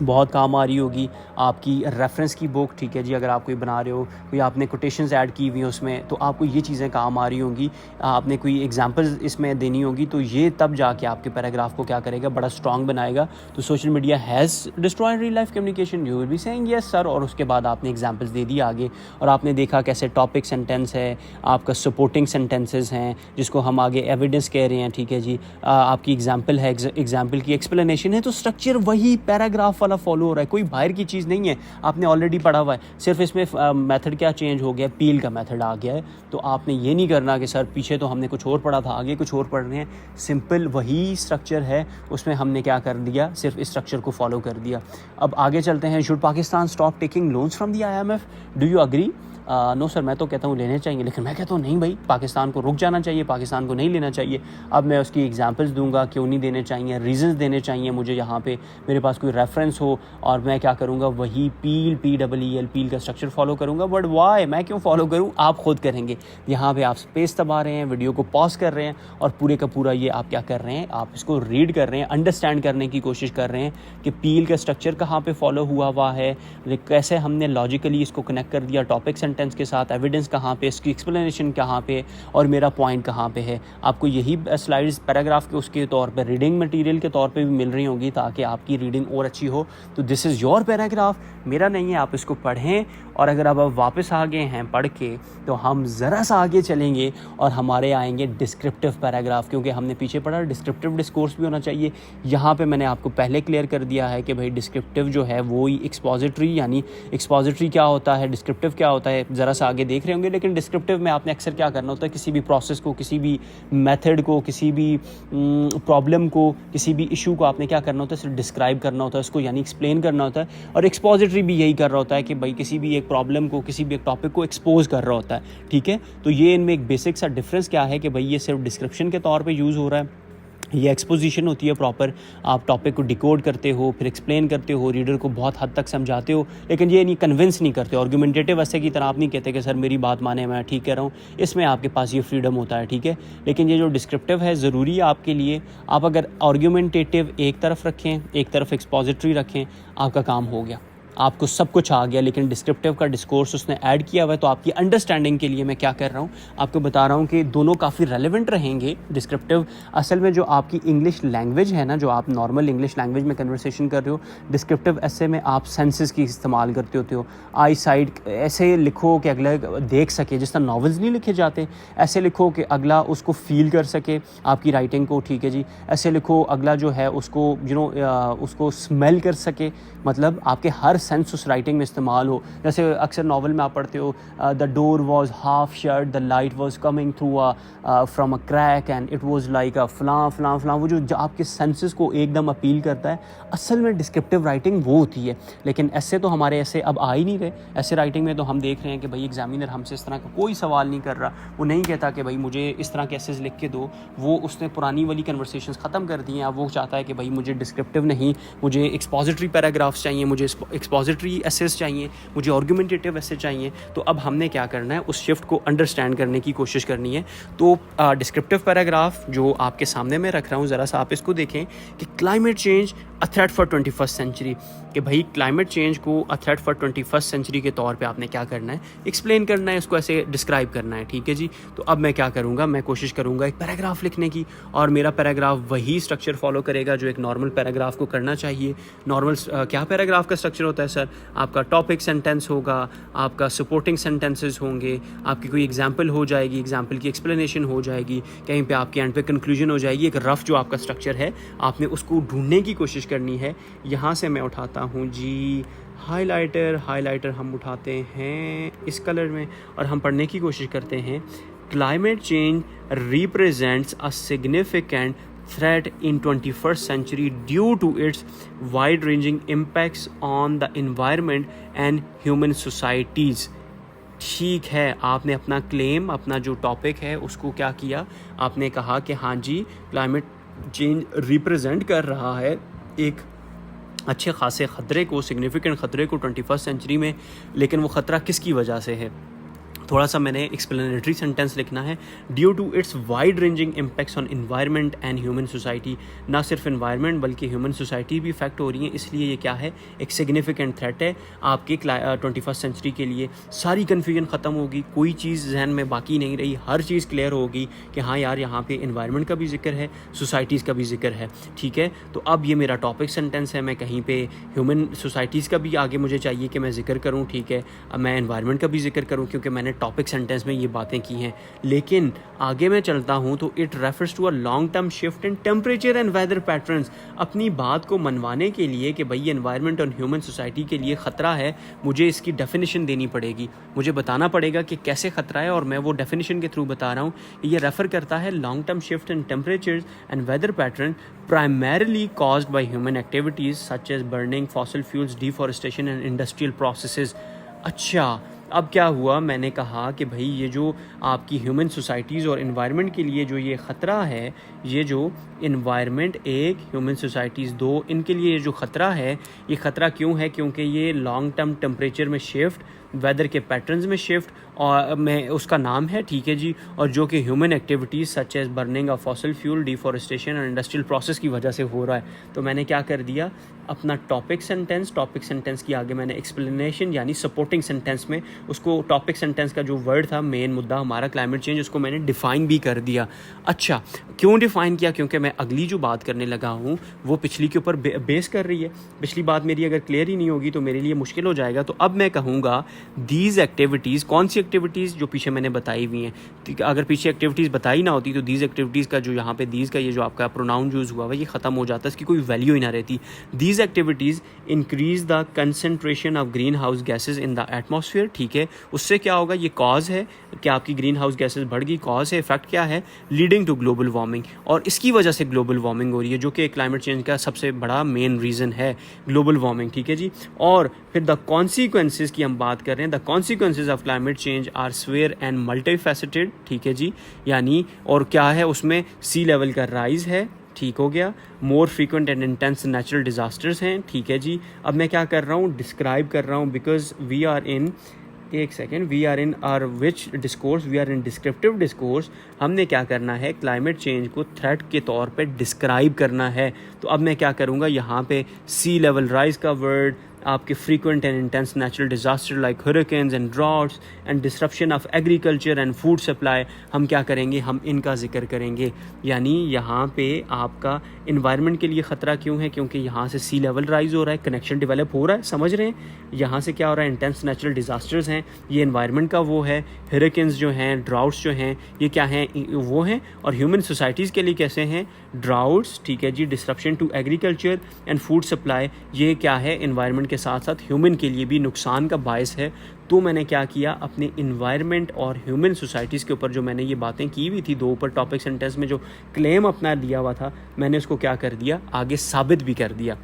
बहुत काम आ रही होगी, आपकी रेफरेंस की बुक. ठीक है जी, अगर आप कोई बना रहे हो, कोई आपने कोटेशंस ऐड की हुई हैं उसमें, तो आपको ये चीज़ें काम आ रही होंगी. आपने कोई एग्जांपल्स इसमें देनी होगी, तो ये तब जाके आपके पैराग्राफ को क्या करेगा, बड़ा स्ट्रॉन्ग बनाएगा. तो social media has destroyed real life communication, you will be saying yes sir. और उसके बाद आपने एग्जाम्पल्स दे दिए आगे, और आपने देखा कैसे टॉपिक सेंटेंस है, आपका सपोर्टिंग सेंटेंसेस हैं जिसको हम आगे एविडेंस कह रहे हैं. ठीक है जी, आपकी एग्जाम्पल है, एग्जाम्पल की एक्सप्लेनेशन है. तो स्ट्रक्चर वही पैराग्राफ फॉलो हो रहा है, कोई बाहर की चीज़ नहीं है, आपने ऑलरेडी पढ़ा हुआ है. सिर्फ इसमें मेथड क्या चेंज हो गया, पील का मेथड आ गया है. तो आपने ये नहीं करना कि सर पीछे तो हमने कुछ और पढ़ा था, आगे कुछ और पढ़ रहे हैं. सिंपल वही स्ट्रक्चर है, उसमें हमने क्या कर दिया, सिर्फ इस स्ट्रक्चर को फॉलो कर दिया. अब आगे चलते हैं. Should Pakistan stop taking loans from the IMF, do you agree? No sir, मैं तो कहता हूँ लेने चाहिए, लेकिन मैं कहता हूँ नहीं भाई, पाकिस्तान को रुक जाना चाहिए, पाकिस्तान को नहीं लेना चाहिए. अब मैं उसकी एग्जांपल्स दूंगा क्यों नहीं देने चाहिए, रीजंस देने चाहिए मुझे, यहाँ पे मेरे पास कोई रेफरेंस हो, और मैं क्या करूँगा, वही PEEL पील का स्ट्रक्चर फॉलो करूँगा. बट वाई, मैं क्यों फॉलो करूँ, आप खुद करेंगे. यहाँ पे आप स्पेस दबा रहे हैं, वीडियो को पॉज कर रहे हैं, और पूरे का पूरा ये आप क्या कर रहे हैं, आप इसको रीड कर रहे हैं, अंडरस्टैंड करने की कोशिश कर रहे हैं कि पील का स्ट्रक्चर कहाँ पे फॉलो हुआ है, कैसे हमने लॉजिकली इसको कनेक्ट कर दिया टॉपिक सेंटेंस के साथ, एविडेंस कहाँ पे, इसकी एक्सप्लेनेशन कहाँ पे, और मेरा पॉइंट कहाँ पे है. आपको यही स्लाइड्स पैराग्राफ के उसके तौर पे, रीडिंग मटेरियल के तौर पे भी मिल रही होंगी, ताकि आपकी रीडिंग और अच्छी हो. तो दिस इज़ योर पैराग्राफ, मेरा नहीं है. आप इसको पढ़ें, और अगर अब आप वापस आ गए हैं पढ़ के, तो हम ज़रा सा आगे चलेंगे और हमारे आएंगे डिस्क्रिप्टिव पैराग्राफ, क्योंकि हमने पीछे पढ़ा डिस्क्रिप्टिव डिस्कोर्स भी होना चाहिए. यहाँ पे मैंने आपको पहले क्लियर कर दिया है कि भाई डिस्क्रिप्टिव जो है वो ही एक्सपोजिटरी, यानी एक्सपोजिटरी क्या होता है, डिस्क्रिप्टिव क्या होता है, ज़रा सा आगे देख रहे होंगे. लेकिन डिस्क्रिप्टिव में आपने अक्सर क्या करना होता है, किसी भी प्रोसेस को, किसी भी मेथड को, किसी भी प्रॉब्लम को, किसी भी इशू को आपने क्या करना होता है, सिर्फ डिस्क्राइब करना होता है उसको, यानी एक्सप्लेन करना होता है. और एक्सपोजिटरी भी यही कर रहा होता है कि भाई किसी भी एक प्रॉब्लम को, किसी भी एक टॉपिक को एक्सपोज कर रहा होता है. ठीक है, तो ये इनमें एक बेसिक सा डिफरेंस क्या है कि भाई ये सिर्फ डिस्क्रिप्शन के तौर पे यूज़ हो रहा है, ये एक्सपोजिशन होती है प्रॉपर, आप टॉपिक को डिकोड करते हो, फिर एक्सप्लेन करते हो, रीडर को बहुत हद तक समझाते हो, लेकिन ये नहीं कन्विंस नहीं करते. आर्गुमेंटेटिव ऐसे की तरह आप नहीं कहते कि सर मेरी बात माने, मैं ठीक कह रहा हूँ. इसमें आपके पास ये फ्रीडम होता है. ठीक है, लेकिन ये जो डिस्क्रिप्टिव है ज़रूरी है आपके लिए. आप अगर आर्गुमेंटेटिव एक तरफ रखें, एक तरफ एक्सपोजिटरी रखें, आपका काम हो गया, आपको सब कुछ आ गया. लेकिन डिस्क्रिप्टिव का डिस्कोर्स उसने ऐड किया हुआ है, तो आपकी अंडरस्टैंडिंग के लिए मैं क्या कर रहा हूँ, आपको बता रहा हूँ कि दोनों काफ़ी रेलेवेंट रहेंगे. डिस्क्रिप्टिव असल में जो आपकी इंग्लिश लैंग्वेज है ना, जो आप नॉर्मल इंग्लिश लैंग्वेज में कन्वर्सेशन कर रहे हो, डिस्क्रिप्टिव ऐसे में आप सेंसेस की इस्तेमाल करते होते हो. आई साइड ऐसे लिखो कि अगला देख सके, जिस तरह नॉवेल्स नहीं लिखे जाते, ऐसे लिखो कि अगला उसको फील कर सके आपकी राइटिंग को. ठीक है जी, ऐसे लिखो अगला जो है उसको उसको स्मेल कर सके, मतलब आपके हर सेंस उस राइटिंग में इस्तेमाल हो। जैसे अक्सर नावल में आप पढ़ते हो the door was half shut, the light was coming through from a crack and it was like अ फलां, वो जो आपके सेंसेस को एकदम अपील करता है, असल में डिस्क्रिप्टिव राइटिंग वो होती है। लेकिन ऐसे तो हमारे ऐसे अब आ ही नहीं रहे। ऐसे राइटिंग में तो हम देख रहे हैं कि भाई एग्जामिनर हमसे इस तरह का कोई सवाल नहीं कर रहा, वो नहीं कहता कि भाई मुझे इस तरह के एसेस लिख के दो, वो उसने पुरानी वाली कन्वर्सेशंस ख़त्म कर दी हैं। अब वो चाहता है कि भाई मुझे डिस्क्रिप्टिव नहीं, मुझे एक्सपोजिटरी पैराग्राफ्स चाहिए, मुझे एक्सपोजिटरी एसेस चाहिए, मुझे आर्गुमेंटेटिव एसे चाहिए। तो अब हमने क्या करना है, उस शिफ्ट को अंडरस्टैंड करने की कोशिश करनी है। तो डिस्क्रिप्टिव पैराग्राफ जो आपके सामने मैं रख रहा हूँ, ज़रा सा आप इसको देखें कि climate change a threat for 21st century, कि भाई क्लाइमेट चेंज को अ थ्रेट फॉर 21st सेंचुरी के तौर पे आपने क्या करना है, एक्सप्लेन करना है, उसको ऐसे डिस्क्राइब करना है। ठीक है जी। तो अब मैं क्या करूँगा, मैं कोशिश करूँगा एक पैराग्राफ लिखने की, और मेरा पैराग्राफ वही स्ट्रक्चर फॉलो करेगा जो एक नॉर्मल पैराग्राफ को करना चाहिए। नॉर्मल क्या पैराग्राफ का स्ट्रक्चर होता है सर? आपका टॉपिक सेंटेंस होगा, आपका सपोर्टिंग सेंटेंसेस होंगे, आपकी कोई एग्जाम्पल हो जाएगी, एग्जाम्पल की एक्सप्लेनेशन हो जाएगी, कहीं पे आपके एंड पे कंक्लूजन हो जाएगी। एक रफ जो आपका स्ट्रक्चर है, आपने उसको ढूंढने की कोशिश करनी है। यहाँ से मैं उठाता हूँ जी हाइलाइटर हम उठाते हैं इस कलर में, और हम पढ़ने की कोशिश करते हैं। Climate change represents a significant threat in 21st century due to its wide-ranging impacts on the environment and human societies। ठीक है, आपने अपना क्लेम, अपना जो टॉपिक है उसको क्या किया, आपने कहा कि हाँ जी क्लाइमेट चेंज रिप्रेजेंट कर रहा है एक अच्छे खासे ख़तरे को, सिग्निफिकेंट ख़तरे को 21st सेंचुरी में। लेकिन वो ख़तरा किसकी वजह से है? थोड़ा सा मैंने एक्सप्लेनेटरी सेंटेंस लिखना है। Due to its wide ranging impacts on environment and human society, ना सिर्फ इन्वायरमेंट बल्कि ह्यूमन सोसाइटी भी इफेक्ट हो रही है। इसलिए ये क्या है, एक सिग्निफिकेंट थ्रेट है आपके 21st सेंचुरी के लिए। सारी कन्फ्यूजन ख़त्म होगी, कोई चीज़ जहन में बाकी नहीं रही, हर चीज़ क्लियर होगी कि हाँ यार यहाँ पे इन्वायरमेंट का भी जिक्र है, सोसाइटीज़ का भी जिक्र है। ठीक है, तो अब ये मेरा टॉपिक सेंटेंस है, मैं कहीं पे ह्यूमन सोसाइटीज़ का भी आगे मुझे चाहिए कि मैं जिक्र करूँ। ठीक है, अब मैं इन्वायरमेंट का भी जिक्र करूँ क्योंकि मैंने टॉपिक सेंटेंस में ये बातें की हैं। लेकिन आगे मैं चलता हूँ तो it refers to a long term shift in temperature and weather patterns. अपनी बात को मनवाने के लिए कि भाई एनवायरनमेंट और ह्यूमन सोसाइटी के लिए ख़तरा है, मुझे इसकी डेफिनेशन देनी पड़ेगी, मुझे बताना पड़ेगा कि कैसे ख़तरा है, और मैं वो डेफिनेशन के थ्रू बता रहा हूँ। ये रेफ़र करता है long term shift in temperature and weather pattern primarily caused by human activities such as burning fossil fuels, deforestation and industrial processes। अच्छा, अब क्या हुआ, मैंने कहा कि भाई ये जो आपकी ह्यूमन सोसाइटीज़ और इन्वायरमेंट के लिए जो ये ख़तरा है, ये जो इन्वायरमेंट एक, ह्यूमन सोसाइटीज़ दो, इनके लिए जो ख़तरा है, ये ख़तरा क्यों है? क्योंकि ये लॉन्ग टर्म टेम्परेचर में शिफ्ट, वेदर के पैटर्न्स में शिफ्ट, और मैं उसका नाम है, ठीक है जी, और जो कि human activities such as burning of fossil fuel, deforestation और इंडस्ट्रियल प्रोसेस की वजह से हो रहा है। तो मैंने क्या कर दिया, अपना टॉपिक सेंटेंस की आगे मैंने एक्सप्लेनेशन यानी सपोर्टिंग सेंटेंस में उसको, टॉपिक सेंटेंस का जो वर्ड था, मेन मुद्दा हमारा क्लाइमेट चेंज, उसको मैंने डिफ़ाइन भी कर दिया। अच्छा, क्यों डिफ़ाइन किया? क्योंकि मैं अगली जो बात करने लगा हूँ वो पिछली के ऊपर बेस कर रही है। पिछली बात मेरी अगर क्लियर ही नहीं होगी तो मेरे लिए मुश्किल हो जाएगा। तो अब मैं कहूँगा दीज एक्टिविटीज़, कौन सी एक्टिविटीज़? जो पीछे मैंने बताई हुई हैं। अगर पीछे एक्टिविटीज़ बताई ना होती तो दीज एक्टिविटीज़ का जो यहाँ पे दीज का ये जो आपका प्रोनाउन यूज़ हुआ है ये ख़त्म हो जाता, इसकी कोई वैल्यू ही ना रहती। These activities increase the concentration of green house gases in the atmosphere. ठीक है, उससे क्या होगा, ये कॉज है कि आपकी ग्रीन हाउस गैसेज बढ़ गई, कॉज है, इफेक्ट क्या है, लीडिंग टू ग्लोबल वार्मिंग, और इसकी वजह से ग्लोबल वार्मिंग हो रही है, जो कि क्लाइमेट चेंज का सबसे बड़ा मेन रीज़न है, ग्लोबल वार्मिंग। ठीक है जी, और फिर द कॉन्सिक्वेंसेज की हम बात कर रहे हैं। The consequences of climate change are severe and multifaceted. ठीक है जी, यानी और क्या है उसमें, सी लेवल का राइज है, ठीक हो गया, मोर frequent and intense natural disasters हैं। ठीक है जी, अब मैं क्या कर रहा हूँ, डिस्क्राइब कर रहा हूँ, बिकॉज वी आर इन, एक second, we are in are which discourse, we are in descriptive discourse. हमने क्या करना है, क्लाइमेट चेंज को थ्रेट के तौर पे डिस्क्राइब करना है। तो अब मैं क्या करूँगा, यहाँ पे सी लेवल राइज का वर्ड, आपके frequent and intense natural disaster like hurricanes and droughts and disruption of agriculture and food supply, हम क्या करेंगे, हम इनका जिक्र करेंगे। यानी यहाँ पे आपका इन्वायरमेंट के लिए ख़तरा क्यों है, क्योंकि यहाँ से सी लेवल राइज हो रहा है, कनेक्शन डेवलप हो रहा है, समझ रहे हैं। यहाँ से क्या हो रहा है, इंटेंस नेचुरल डिजास्टर्स हैं, ये इन्वायरमेंट का वो है, हरिकेन्स जो हैं, ड्राउट्स जो हैं, ये क्या हैं, वो हैं, और ह्यूमन सोसाइटीज़ के लिए कैसे हैं, ड्राउट्स। ठीक है जी, disruption to agriculture and food supply, ये क्या है, इन्वायरमेंट के साथ साथ ह्यूमन के लिए भी नुकसान का बायस है। तो मैंने क्या किया, अपने इन्वायरमेंट और ह्यूमन सोसाइटीज़ के ऊपर जो मैंने ये बातें की हुई थी 2 ऊपर टॉपिक सेंटेंस में जो क्लेम अपना दिया हुआ था, मैंने उसको क्या कर दिया, आगे साबित भी कर दिया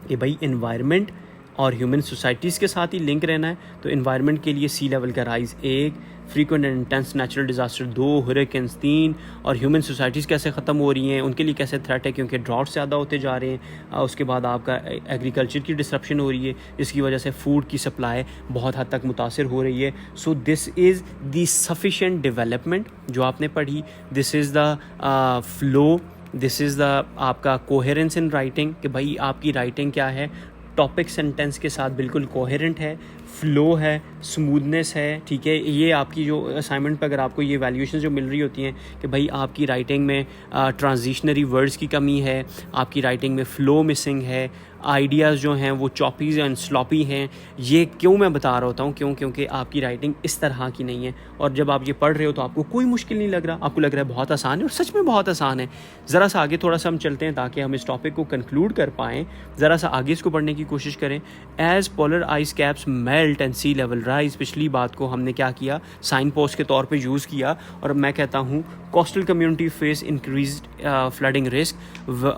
कि भाई इन्वायरमेंट और ह्यूमन सोसाइटीज़ के साथ ही लिंक रहना है। तो इन्वायरमेंट के लिए सी लेवल का rise 1, frequent and intense natural disaster 2, hurricanes 3, और ह्यूमन सोसाइटीज़ कैसे ख़त्म हो रही हैं, उनके लिए कैसे थ्रेट है क्योंकि ड्रॉट्स ज़्यादा होते जा रहे हैं। उसके बाद आपका एग्रीकल्चर की डिसरप्शन हो रही है, जिसकी वजह से फूड की सप्लाई बहुत हद तक मुतासर हो रही है। So this is the sufficient development जो आपने पढ़ी, this is the flow, this is the आपका कोहेरेंस इन राइटिंग कि भाई आपकी राइटिंग क्या है, टॉपिक सेंटेंस के साथ बिल्कुल कोहेरेंट है, फ्लो है, स्मूथनेस है, ठीक है। ये आपकी जो असाइनमेंट पे अगर आपको ये वैल्यूएशन जो मिल रही होती हैं कि भाई आपकी राइटिंग में ट्रांजिशनरी वर्ड्स की कमी है, आपकी राइटिंग में फ़्लो मिसिंग है, आइडियाज़ जो हैं वो चॉपीज़ एंड स्लॉपी हैं, ये क्यों मैं बता रहा होता हूँ, क्योंकि आपकी राइटिंग इस तरह की नहीं है। और जब आप ये पढ़ रहे हो तो आपको कोई मुश्किल नहीं लग रहा, आपको लग रहा है बहुत आसान है, और सच में बहुत आसान है। ज़रा सा आगे थोड़ा सा हम चलते हैं ताकि हम इस टॉपिक को कंक्लूड कर पाएँ। ज़रा सा आगे इसको पढ़ने की कोशिश करें। As polar ice caps melt and sea level rise, पिछली बात को हमने क्या किया, साइन पोस्ट के तौर पे यूज़ किया, और मैं कहता हूँ coastal community face increased flooding risk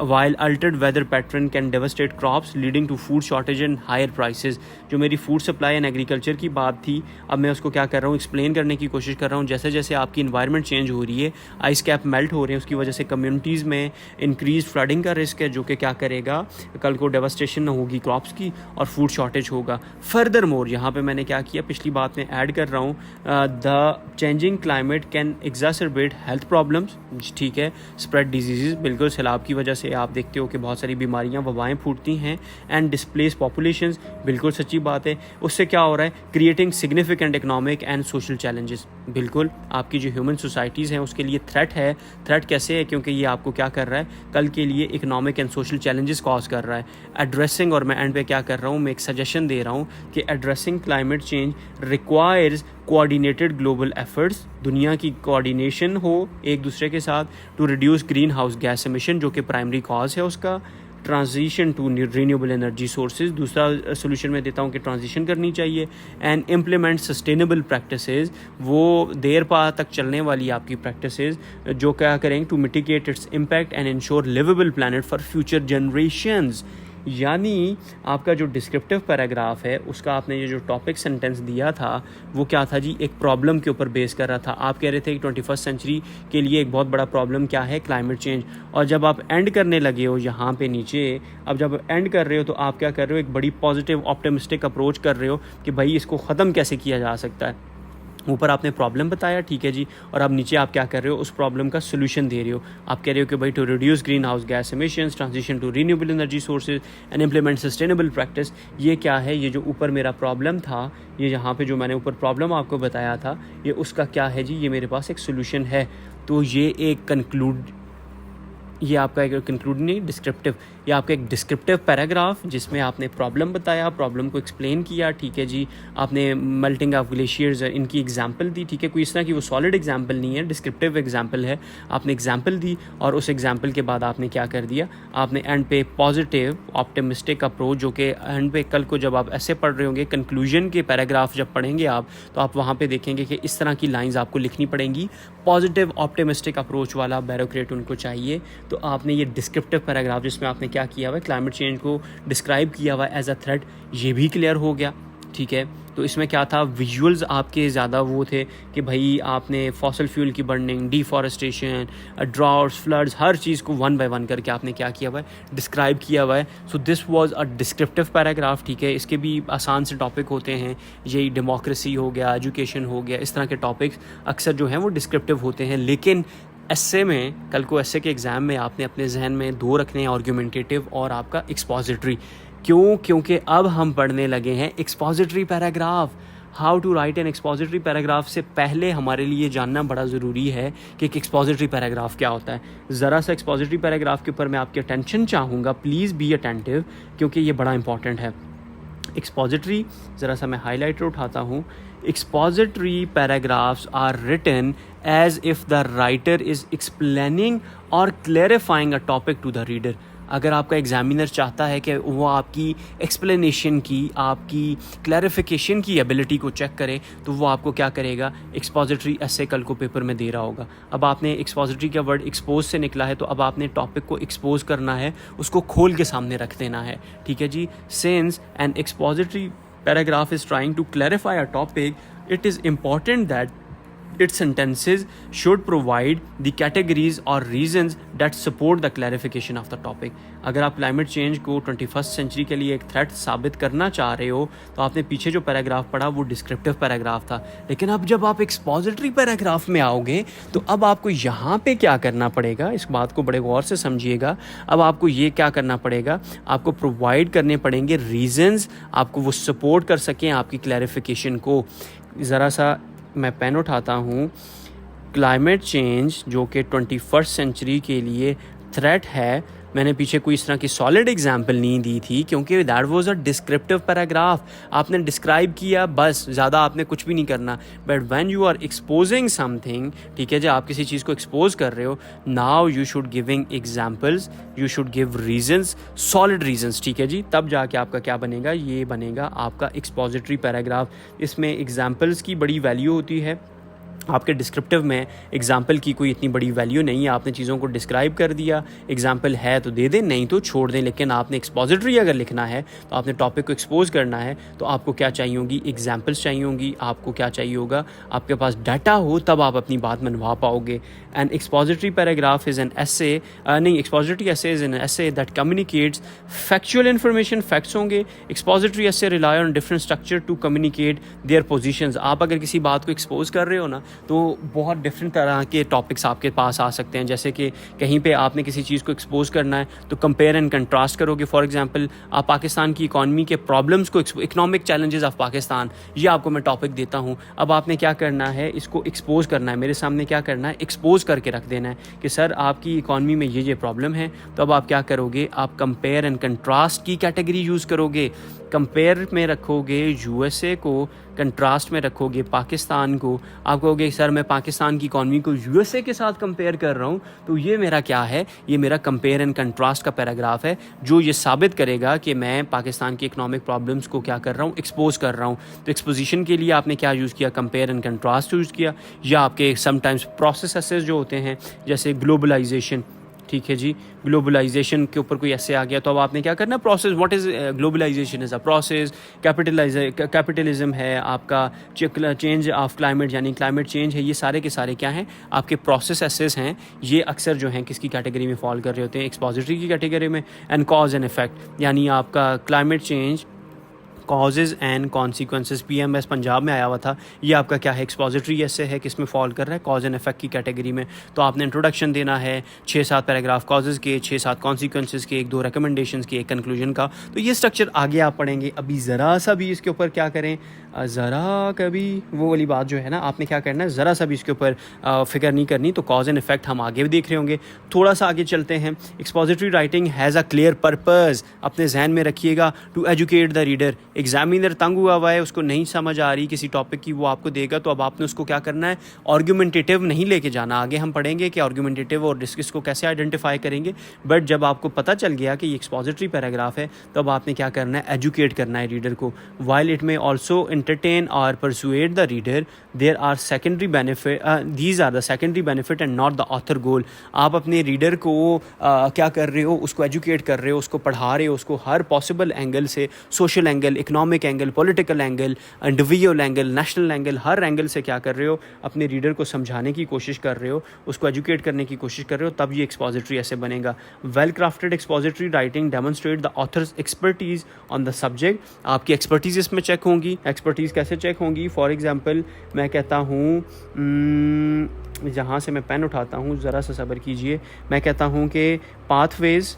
while altered weather pattern can devastate crops leading to food shortage and higher prices. जो मेरी फूड सप्लाई एंड एग्रीकल्चर की बात थी, अब मैं उसको क्या कर रहा हूँ, एक्सप्लेन करने की कोशिश कर रहा हूँ। जैसे जैसे आपकी इन्वायरमेंट चेंज हो रही है, आइस कैप मेल्ट हो रहे हैं, उसकी वजह से कम्युनिटीज़ में इंक्रीज फ्लडिंग का रिस्क है, जो कि क्या करेगा, कल को डेवस्टेशन होगी क्रॉप्स की और फूड शॉर्टेज होगा। फर्दर मोर यहाँ पे मैंने क्या किया, पिछली बात में ऐड कर रहा हूँ, the changing climate can exacerbate health problems, ठीक है, स्प्रेड डिजीज़, बिल्कुल सैलाब की वजह से आप देखते हो कि बहुत सारी बीमारियां वबाएं फूटती हैं, एंड डिस्प्लेस पॉपुलेशंस, बिल्कुल सच्ची बात है। उससे क्या हो रहा है, creating significant economic and social challenges, बिल्कुल आपकी जो ह्यूमन सोसाइटीज़ हैं उसके लिए थ्रेट है। थ्रेट कैसे है, क्योंकि ये आपको क्या कर रहा है, कल के लिए economic and social challenges cause कर रहा है। एड्रेसिंग, और मैं एंड पे क्या कर रहा हूँ, मैं एक सजेशन दे रहा हूँ कि addressing climate change requires coordinated global efforts, दुनिया की कोऑर्डिनेशन हो एक दूसरे के साथ, to reduce green house gas emission, जो कि प्राइमरी कॉज है उसका, transition to renewable energy sources, दूसरा सोल्यूशन मैं देता हूँ कि ट्रांजिशन करनी चाहिए, एंड इम्प्लीमेंट सस्टेनेबल प्रैक्टिसेस, वो देर पा तक चलने वाली आपकी प्रैक्टिसेस जो क्या करेंगे, to mitigate its impact and ensure liveable planet for future generations. यानी आपका जो डिस्क्रिप्टिव पैराग्राफ है उसका आपने ये जो टॉपिक सेंटेंस दिया था वो क्या था जी, एक प्रॉब्लम के ऊपर बेस कर रहा था। आप कह रहे थे कि 21st सेंचुरी के लिए एक बहुत बड़ा प्रॉब्लम क्या है, क्लाइमेट चेंज। और जब आप एंड करने लगे हो यहाँ पे नीचे, अब जब एंड कर रहे हो तो आप क्या कर रहे हो, एक बड़ी पॉजिटिव ऑप्टिमिस्टिक अप्रोच कर रहे हो कि भाई इसको ख़त्म कैसे किया जा सकता है। ऊपर आपने प्रॉब्लम बताया, ठीक है जी, और अब नीचे आप क्या कर रहे हो, उस प्रॉब्लम का सोल्यूशन दे रहे हो। आप कह रहे हो कि भाई to reduce green house gas emissions, transition to renewable energy sources and implement sustainable practice. ये क्या है, ये जो ऊपर मेरा प्रॉब्लम था, ये यहाँ पे जो मैंने ऊपर प्रॉब्लम आपको बताया था, ये उसका क्या है जी, ये मेरे पास एक सोल्यूशन है। तो ये एक ये आपका एक कंक्लूड नहीं, डिस्क्रिप्टिव, ये आपका एक डिस्क्रिप्टिव पैराग्राफ जिसमें आपने प्रॉब्लम बताया, प्रॉब्लम को एक्सप्लेन किया, ठीक है जी। आपने मेल्टिंग ऑफ ग्लेशियर्स इनकी एग्जांपल दी, ठीक है, कोई इस तरह की वो सॉलिड एग्जांपल नहीं है, डिस्क्रिप्टिव एग्जांपल है। आपने एग्जांपल दी और उस एग्जांपल के बाद आपने क्या कर दिया, आपने एंड पे पॉजिटिव ऑप्टिमिस्टिक अप्रोच, जो कि एंड पे कल को जब आप ऐसे पढ़ रहे होंगे, कंक्लूजन के पैराग्राफ जब पढ़ेंगे आप, तो आप वहाँ पर देखेंगे कि इस तरह की लाइन्स आपको लिखनी पड़ेंगी। पॉजिटिव ऑप्टिमिस्टिक अप्रोच वाला बैरोक्रेट उनको चाहिए। तो आपने ये डिस्क्रिप्टिव पैराग्राफ जिसमें आपने क्या किया हुआ है, क्लाइमेट चेंज को डिस्क्राइब किया हुआ एज अ थ्रेट, ये भी क्लियर हो गया, ठीक है। तो इसमें क्या था, विजुअल्स आपके ज़्यादा वो थे कि भाई आपने फॉसल फ्यूल की बर्निंग, डिफॉरेस्टेशन, ड्राउट्स, फ्लड्स, हर चीज़ को 1 बाय 1 करके आपने क्या किया हुआ है, डिस्क्राइब किया हुआ है। So this was a descriptive paragraph, ठीक है। इसके भी आसान से टॉपिक होते हैं, यही डेमोक्रेसी हो गया, एजुकेशन हो गया, इस तरह के टॉपिक्स अक्सर जो हैं वो डिस्क्रिप्टिव होते हैं। लेकिन एस्से में, कल को एस्से के एग्ज़ाम में आपने अपने जहन में 2 रखने हैं, आर्गुमेंटेटिव और आपका एक्सपोजिटरी। क्यों? क्योंकि अब हम पढ़ने लगे हैं expository paragraph. How to write an expository paragraph से पहले हमारे लिए जानना बड़ा ज़रूरी है कि एक एक्सपोजिटरी पैराग्राफ क्या होता है। ज़रा सा एक्सपोजिटरी पैराग्राफ के ऊपर मैं आपकी अटेंशन चाहूँगा, प्लीज़ बी अटेंटिव, क्योंकि ये बड़ा इंपॉर्टेंट है। एक्सपोजिटरी, ज़रा सा मैं हाईलाइटर उठाता हूँ। Expository paragraphs are written as if the writer is explaining or clarifying a topic to the reader। अगर आपका एग्जामिनर चाहता है कि वो आपकी एक्सप्लेनेशन की, आपकी क्लैरिफिकेशन की एबिलिटी को चेक करे, तो वो आपको क्या करेगा, एक्सपोजिटरी एसे कल को पेपर में दे रहा होगा। अब आपने एक्सपोजिटरी का वर्ड एक्सपोज से निकला है, तो अब आपने टॉपिक को एक्सपोज करना है, उसको खोल के सामने रख देना है, ठीक है जी। Since an expository paragraph is trying to clarify a topic, it is important that its sentences should provide the categories or reasons that support the clarification of the topic. अगर आप क्लाइमेट चेंज को 21st century के लिए एक threat साबित करना चाह रहे हो, तो आपने पीछे जो पैराग्राफ पढ़ा वो डिस्क्रिप्टिव पैराग्राफ था, लेकिन अब जब आप एक्सपोजिटरी पैराग्राफ में आओगे तो अब आपको यहाँ पे क्या करना पड़ेगा, इस बात को बड़े गौर से समझिएगा। अब आपको ये क्या करना पड़ेगा, आपको प्रोवाइड करने पड़ेंगे रीजंस, आपको वो सपोर्ट कर सकें आपकी क्लैरिफिकेशन को। ज़रा सा मैं पेन उठाता हूँ। क्लाइमेट चेंज जो कि 21st सेंचुरी के लिए थ्रेट है, मैंने पीछे कोई इस तरह की सॉलिड एग्जांपल नहीं दी थी, क्योंकि that was a descriptive paragraph. आपने डिस्क्राइब किया बस, ज़्यादा आपने कुछ भी नहीं करना। But when you are exposing something, ठीक है, जब आप किसी चीज़ को एक्सपोज कर रहे हो, now you should giving examples, you should give reasons, solid reasons, ठीक है जी। तब जाके आपका क्या बनेगा, ये बनेगा आपका एक्सपोजिटरी पैराग्राफ। इसमें एग्जांपल्स की बड़ी वैल्यू होती है, आपके डिस्क्रिप्टिव में एग्जाम्पल की कोई इतनी बड़ी वैल्यू नहीं है। आपने चीज़ों को डिस्क्राइब कर दिया, एग्जाम्पल है तो दे दें, नहीं तो छोड़ दें। लेकिन आपने एक्सपोजिटरी अगर लिखना है, तो आपने टॉपिक को एक्सपोज करना है, तो आपको क्या चाहिए होगी, एग्जाम्पल्स चाहिए होंगी, आपको क्या चाहिए होगा, आपके पास डाटा हो, तब आप अपनी बात मनवा पाओगे। And expository paragraph is an essay, नहीं, expository essay is an essay that communicates factual information, facts होंगे। Expository essay rely on different structure to communicate their positions. आप अगर किसी बात को एक्सपोज कर रहे हो ना, तो बहुत डिफरेंट तरह के टॉपिक्स आपके पास आ सकते हैं। जैसे कि कहीं पे आपने किसी चीज़ को एक्सपोज करना है, तो कंपेयर एंड कंट्रास्ट करोगे। फॉर एग्जांपल, आप पाकिस्तान की इकॉनमी के प्रॉब्लम्स को, इकोनॉमिक चैलेंजेस ऑफ पाकिस्तान, ये आपको मैं टॉपिक देता हूँ। अब आपने क्या करना है, इसको एक्सपोज करना है, मेरे सामने क्या करना है, एक्सपोज करके रख देना है कि सर आपकी इकॉनमी में ये प्रॉब्लम है। तो अब आप क्या करोगे, आप कंपेयर एंड कंट्रास्ट की कैटेगरी यूज़ करोगे। कंपेयर में रखोगे यूएसए को, कंट्रास्ट में रखोगे पाकिस्तान को। आप कहोगे सर मैं पाकिस्तान की इकॉनमी को यूएसए के साथ कंपेयर कर रहा हूँ, तो ये मेरा क्या है, ये मेरा कंपेयर एंड कंट्रास्ट का पैराग्राफ है, जो ये साबित करेगा कि मैं पाकिस्तान की इकोनॉमिक प्रॉब्लम्स को क्या कर रहा हूँ, एक्सपोज कर रहा हूँ। तो एक्सपोजिशन के लिए आपने क्या यूज़ किया, कंपेयर एंड कंट्रास्ट यूज़ किया। या आपके समटाइम्स प्रोसेस एसेस जो होते हैं, जैसे ग्लोबलाइजेशन, ठीक है जी, ग्लोबलाइजेशन के ऊपर कोई ऐसे आ गया, तो अब आपने क्या करना है, process, what is globalisation is a process. Capitalism है आपका, चेंज ऑफ क्लाइमेट यानी क्लाइमेट चेंज है, ये सारे के सारे क्या हैं, आपके प्रोसेस एसेस हैं। ये अक्सर जो हैं किसकी कैटेगरी में फॉल कर रहे होते हैं, एक्सपोजिटरी की कैटेगरी में। एंड कॉज एंड इफेक्ट, यानी आपका climate change, causes and consequences, PMS Punjab में आया हुआ था, ये आपका क्या है, एक्सपोजिटरी ऐसे है, किस में फॉल कर रहा है, कॉज एंड इफेक्ट की कैटेगरी में। तो आपने इंट्रोडक्शन देना है, 6-7 पैराग्राफ कॉजेज़ के, 6-7 कॉन्सिक्वेंसेस के, 1-2 रिकमेंडेशंस के, एक कंक्लूजन का। तो ये स्ट्रक्चर आगे आप पढ़ेंगे। अभी ज़रा सा भी इसके ऊपर क्या करें, ज़रा कभी वो वाली बात जो है ना, आपने क्या करना है, ज़रा सा भी इसके ऊपर फिक्र नहीं करनी। तो कॉज एंड इफेक्ट हम आगे भी देख रहे होंगे। थोड़ा सा आगे चलते हैं। Expository writing has a clear purpose, अपने जहन में रखिएगा, to educate the reader. Examiner तंग हुआ है, उसको नहीं समझ आ रही किसी टॉपिक की, वो आपको देगा, तो अब आपने उसको क्या करना है, आर्गुमेंटेटिव नहीं लेके जाना। आगे हम पढ़ेंगे कि आर्गुमेंटेटिव और इसको कैसे आइडेंटिफाई करेंगे। बट जब आपको पता चल गया कि ये एक्सपोजिटरी पैराग्राफ है, तब अब आपने क्या करना है, एजुकेट करना है रीडर को। वाइल इट में also entertain or persuade the reader, there are secondary benefit, these are the secondary benefit and not the author goal। आप अपने रीडर को क्या कर रहे हो, उसको एजुकेट कर रहे हो, उसको पढ़ा रहे हो, उसको हर पॉसिबल एंगल से, social angle, economic angle, political angle, individual angle, national angle, हर एंगल से क्या कर रहे हो, अपने रीडर को समझाने की कोशिश कर रहे हो, उसको एजुकेट करने की कोशिश कर रहे हो, तब ये एक्सपोजिटरी ऐसे बनेगा। Well crafted expository writing demonstrate the author's expertise on the subject. आपकी एक्सपर्टीज़ इसमें चेक होंगी। एक्सपर्टीज़ कैसे चेक होंगी, फॉर एग्जांपल मैं कहता हूँ, जहाँ से मैं पेन उठाता हूँ, ज़रा सा सब्र कीजिए, मैं कहता हूँ कि पाथवेज़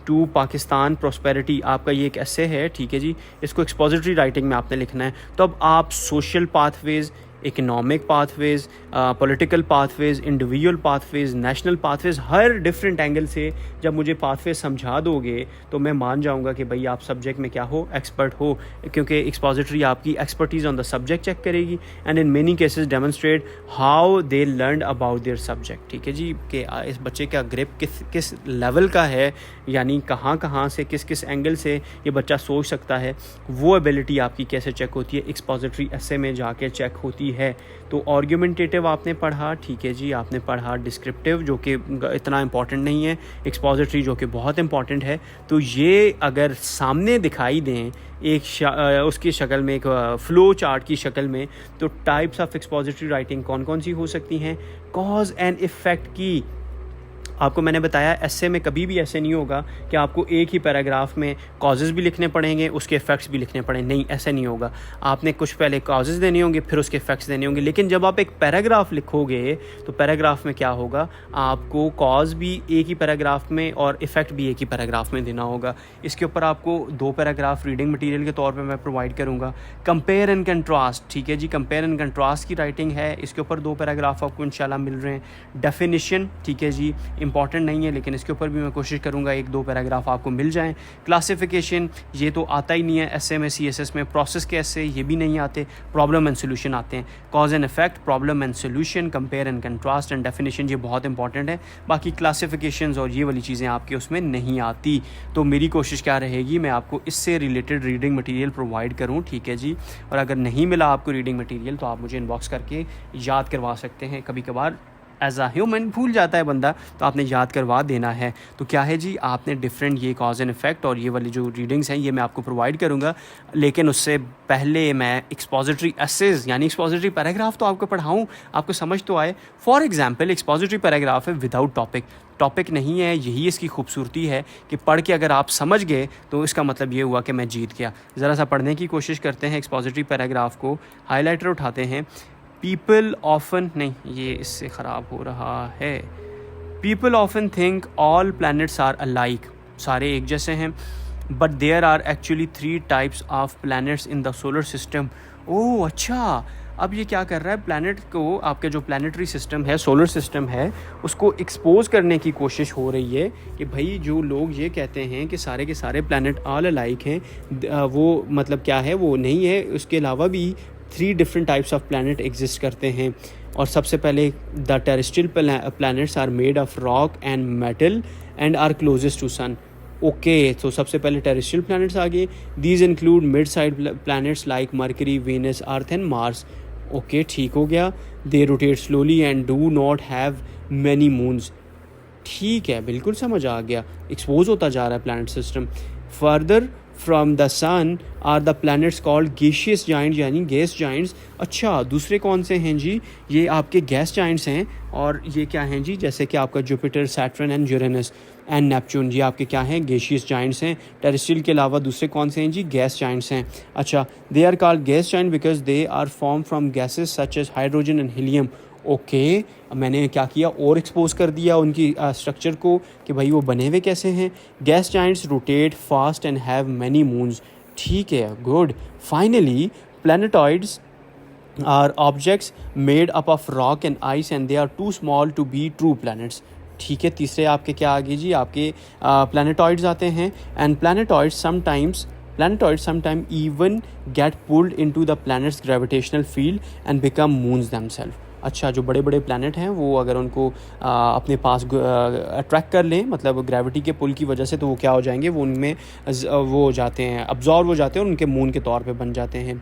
टू पाकिस्तान प्रॉस्पेरिटी, आपका ये एक ऐसे है, ठीक है जी, इसको एक्सपोजिटरी राइटिंग में आपने लिखना है। तो अब आप social pathways, economic pathways, political pathways, individual pathways, national pathways, हर डिफरेंट एंगल से जब मुझे पाथवेज़ समझा दोगे तो मैं मान जाऊँगा कि भाई आप सब्जेक्ट में क्या हो, एक्सपर्ट हो, क्योंकि एक्सपोजिटरी आपकी expertise on the subject check करेगी and in many cases demonstrate how they learn about their subject. ठीक है जी, कि इस बच्चे का ग्रिप किस लेवल का है, यानी कहाँ से किस एंगल से ये बच्चा सोच सकता है, वो एबिलिटी आपकी कैसे चेक होती है, एक्सपोजिटरी एसे में जाके चेक होती है। तो आर्ग्यूमेंटेटिव आपने पढ़ा, ठीक है जी, आपने पढ़ा डिस्क्रिप्टिव जो कि इतना इंपॉर्टेंट नहीं है, एक्सपोजिटरी जो कि बहुत इंपॉर्टेंट है। तो ये अगर सामने दिखाई दें उसकी शक्ल में, एक फ्लो चार्ट की शक्ल में, तो टाइप्स ऑफ एक्सपोजिटरी राइटिंग कौन कौन सी हो सकती हैं। कॉज एंड इफ़ेक्ट की आपको मैंने बताया, एसे में कभी भी ऐसे नहीं होगा कि आपको एक ही पैराग्राफ में कॉजेज़ भी लिखने पड़ेंगे, उसके इफ़ेक्ट्स भी लिखने पड़ेंगे, नहीं, ऐसे नहीं होगा। आपने कुछ पहले कॉजेज़ देने होंगे, फिर उसके इफ़ेक्ट्स देने होंगे। लेकिन जब आप एक पैराग्राफ लिखोगे तो पैराग्राफ में क्या होगा, आपको कॉज भी एक ही पैराग्राफ में और इफ़ेक्ट भी एक ही पैराग्राफ में देना होगा। इसके ऊपर आपको 2 पैराग्राफ रीडिंग मटीरियल के तौर पर मैं प्रोवाइड करूँगा। कंपेयर एंड कंट्रास्ट, ठीक है जी, कंपेयर एंड कंट्रास्ट की राइटिंग है, इसके ऊपर 2 पैराग्राफ आपको इंशाल्लाह मिल रहे हैं। डेफिनेशन, ठीक है जी, इंपॉर्टेंट नहीं है लेकिन इसके ऊपर भी मैं कोशिश करूंगा 1-2 पैराग्राफ आपको मिल जाएं। क्लासिफिकेशन, ये तो आता ही नहीं है एसए में, सीएसएस में। प्रोसेस के एसए ये भी नहीं आते, प्रॉब्लम एंड सोल्यूशन आते हैं। Cause and effect, problem and solution, compare and contrast and definition, ये बहुत इंपॉर्टेंट है। बाकी क्लासिफिकेशंस और ये वाली चीज़ें आपके उसमें नहीं आती। तो मेरी कोशिश क्या रहेगी, मैं आपको इससे रिलेटेड रीडिंग मटीरियल प्रोवाइड करूँ, ठीक है जी। और अगर नहीं मिला आपको रीडिंग मटीरियल तो आप मुझे इनबॉक्स करके याद करवा सकते हैं। कभी कभार एज आ ह्यूमन भूल जाता है बंदा, तो आपने याद करवा देना है। तो क्या है जी, आपने डिफरेंट ये कॉज एंड इफेक्ट और ये वाली जो रीडिंग्स हैं ये मैं आपको प्रोवाइड करूँगा। लेकिन उससे पहले मैं एक्सपोजिटरी एसेज यानी एक्सपोजिटरी पैराग्राफ तो आपको पढ़ाऊँ, आपको समझ तो आए। फॉर एग्जाम्पल, एक्सपोजिटरी पैराग्राफ है विदाउट टॉपिक नहीं है, यही इसकी खूबसूरती है कि पढ़ के अगर आप समझ गए तो इसका मतलब ये हुआ कि मैं जीत गया। ज़रा सा पढ़ने की कोशिश करते हैं एक्सपोजिटरी पैराग्राफ को, हाईलाइटर उठाते हैं। पीपल ऑफन, नहीं ये इससे ख़राब हो रहा है। People often think all planets are alike, सारे एक जैसे हैं, but there are actually 3 types of planets in the solar system. ओह अच्छा, अब ये क्या कर रहा है, प्लैनेट को, आपके जो प्लानिटरी सिस्टम है, सोलर सिस्टम है, उसको एक्सपोज करने की कोशिश हो रही है कि भाई जो लोग ये कहते हैं कि सारे के सारे प्लैनेट ऑल अलाइक हैं, वो मतलब क्या है, वो नहीं है। उसके अलावा भी 3 different types of planet exist करते हैं। और सबसे पहले the terrestrial planets are made of rock and metal and are closest to sun. Okay, तो सबसे पहले टेरेस्ट्रियल प्लैनेट्स आ गए। These include mid side planets like Mercury, Venus, Earth and Mars. Okay, ठीक हो गया। They rotate slowly and do not have many moons. ठीक है, बिल्कुल समझ आ गया, एक्सपोज होता जा रहा है planet system. Further from the sun are the planets called gaseous giants, यानी गैस जाइंट्स। अच्छा, दूसरे कौन से हैं जी, ये आपके गैस जाइंट्स हैं। और ये क्या हैं जी, जैसे कि आपका Jupiter, Saturn and Uranus and Neptune, ये आपके क्या हैं, गैसियस जाइंट्स हैं। टेरेस्ट्रियल के अलावा दूसरे कौन से हैं जी, गैस जाइंट्स हैं। अच्छा, they are called gas giant because they are form from gases such as hydrogen and helium. Okay, मैंने क्या किया, और एक्सपोज कर दिया उनकी स्ट्रक्चर को कि भाई वो बने हुए कैसे हैं। Gas giants rotate fast and have many moons. ठीक है, good. Finally planetoids are objects made up of rock and ice and they are too small to be true planets. ठीक है, तीसरे आपके क्या आ गए जी, आपके प्लैनेटॉइड्स आते हैं। And planetoids sometime even get pulled into the planet's gravitational field and become moons themselves। अच्छा, जो बड़े बड़े प्लैनेट हैं वो अगर उनको अपने पास अट्रैक्ट कर लें, मतलब ग्रेविटी के पुल की वजह से, तो वो क्या हो जाएंगे, वो उनमें वो हो जाते हैं, अब्जॉर्व हो जाते हैं और उनके मून के तौर पे बन जाते हैं।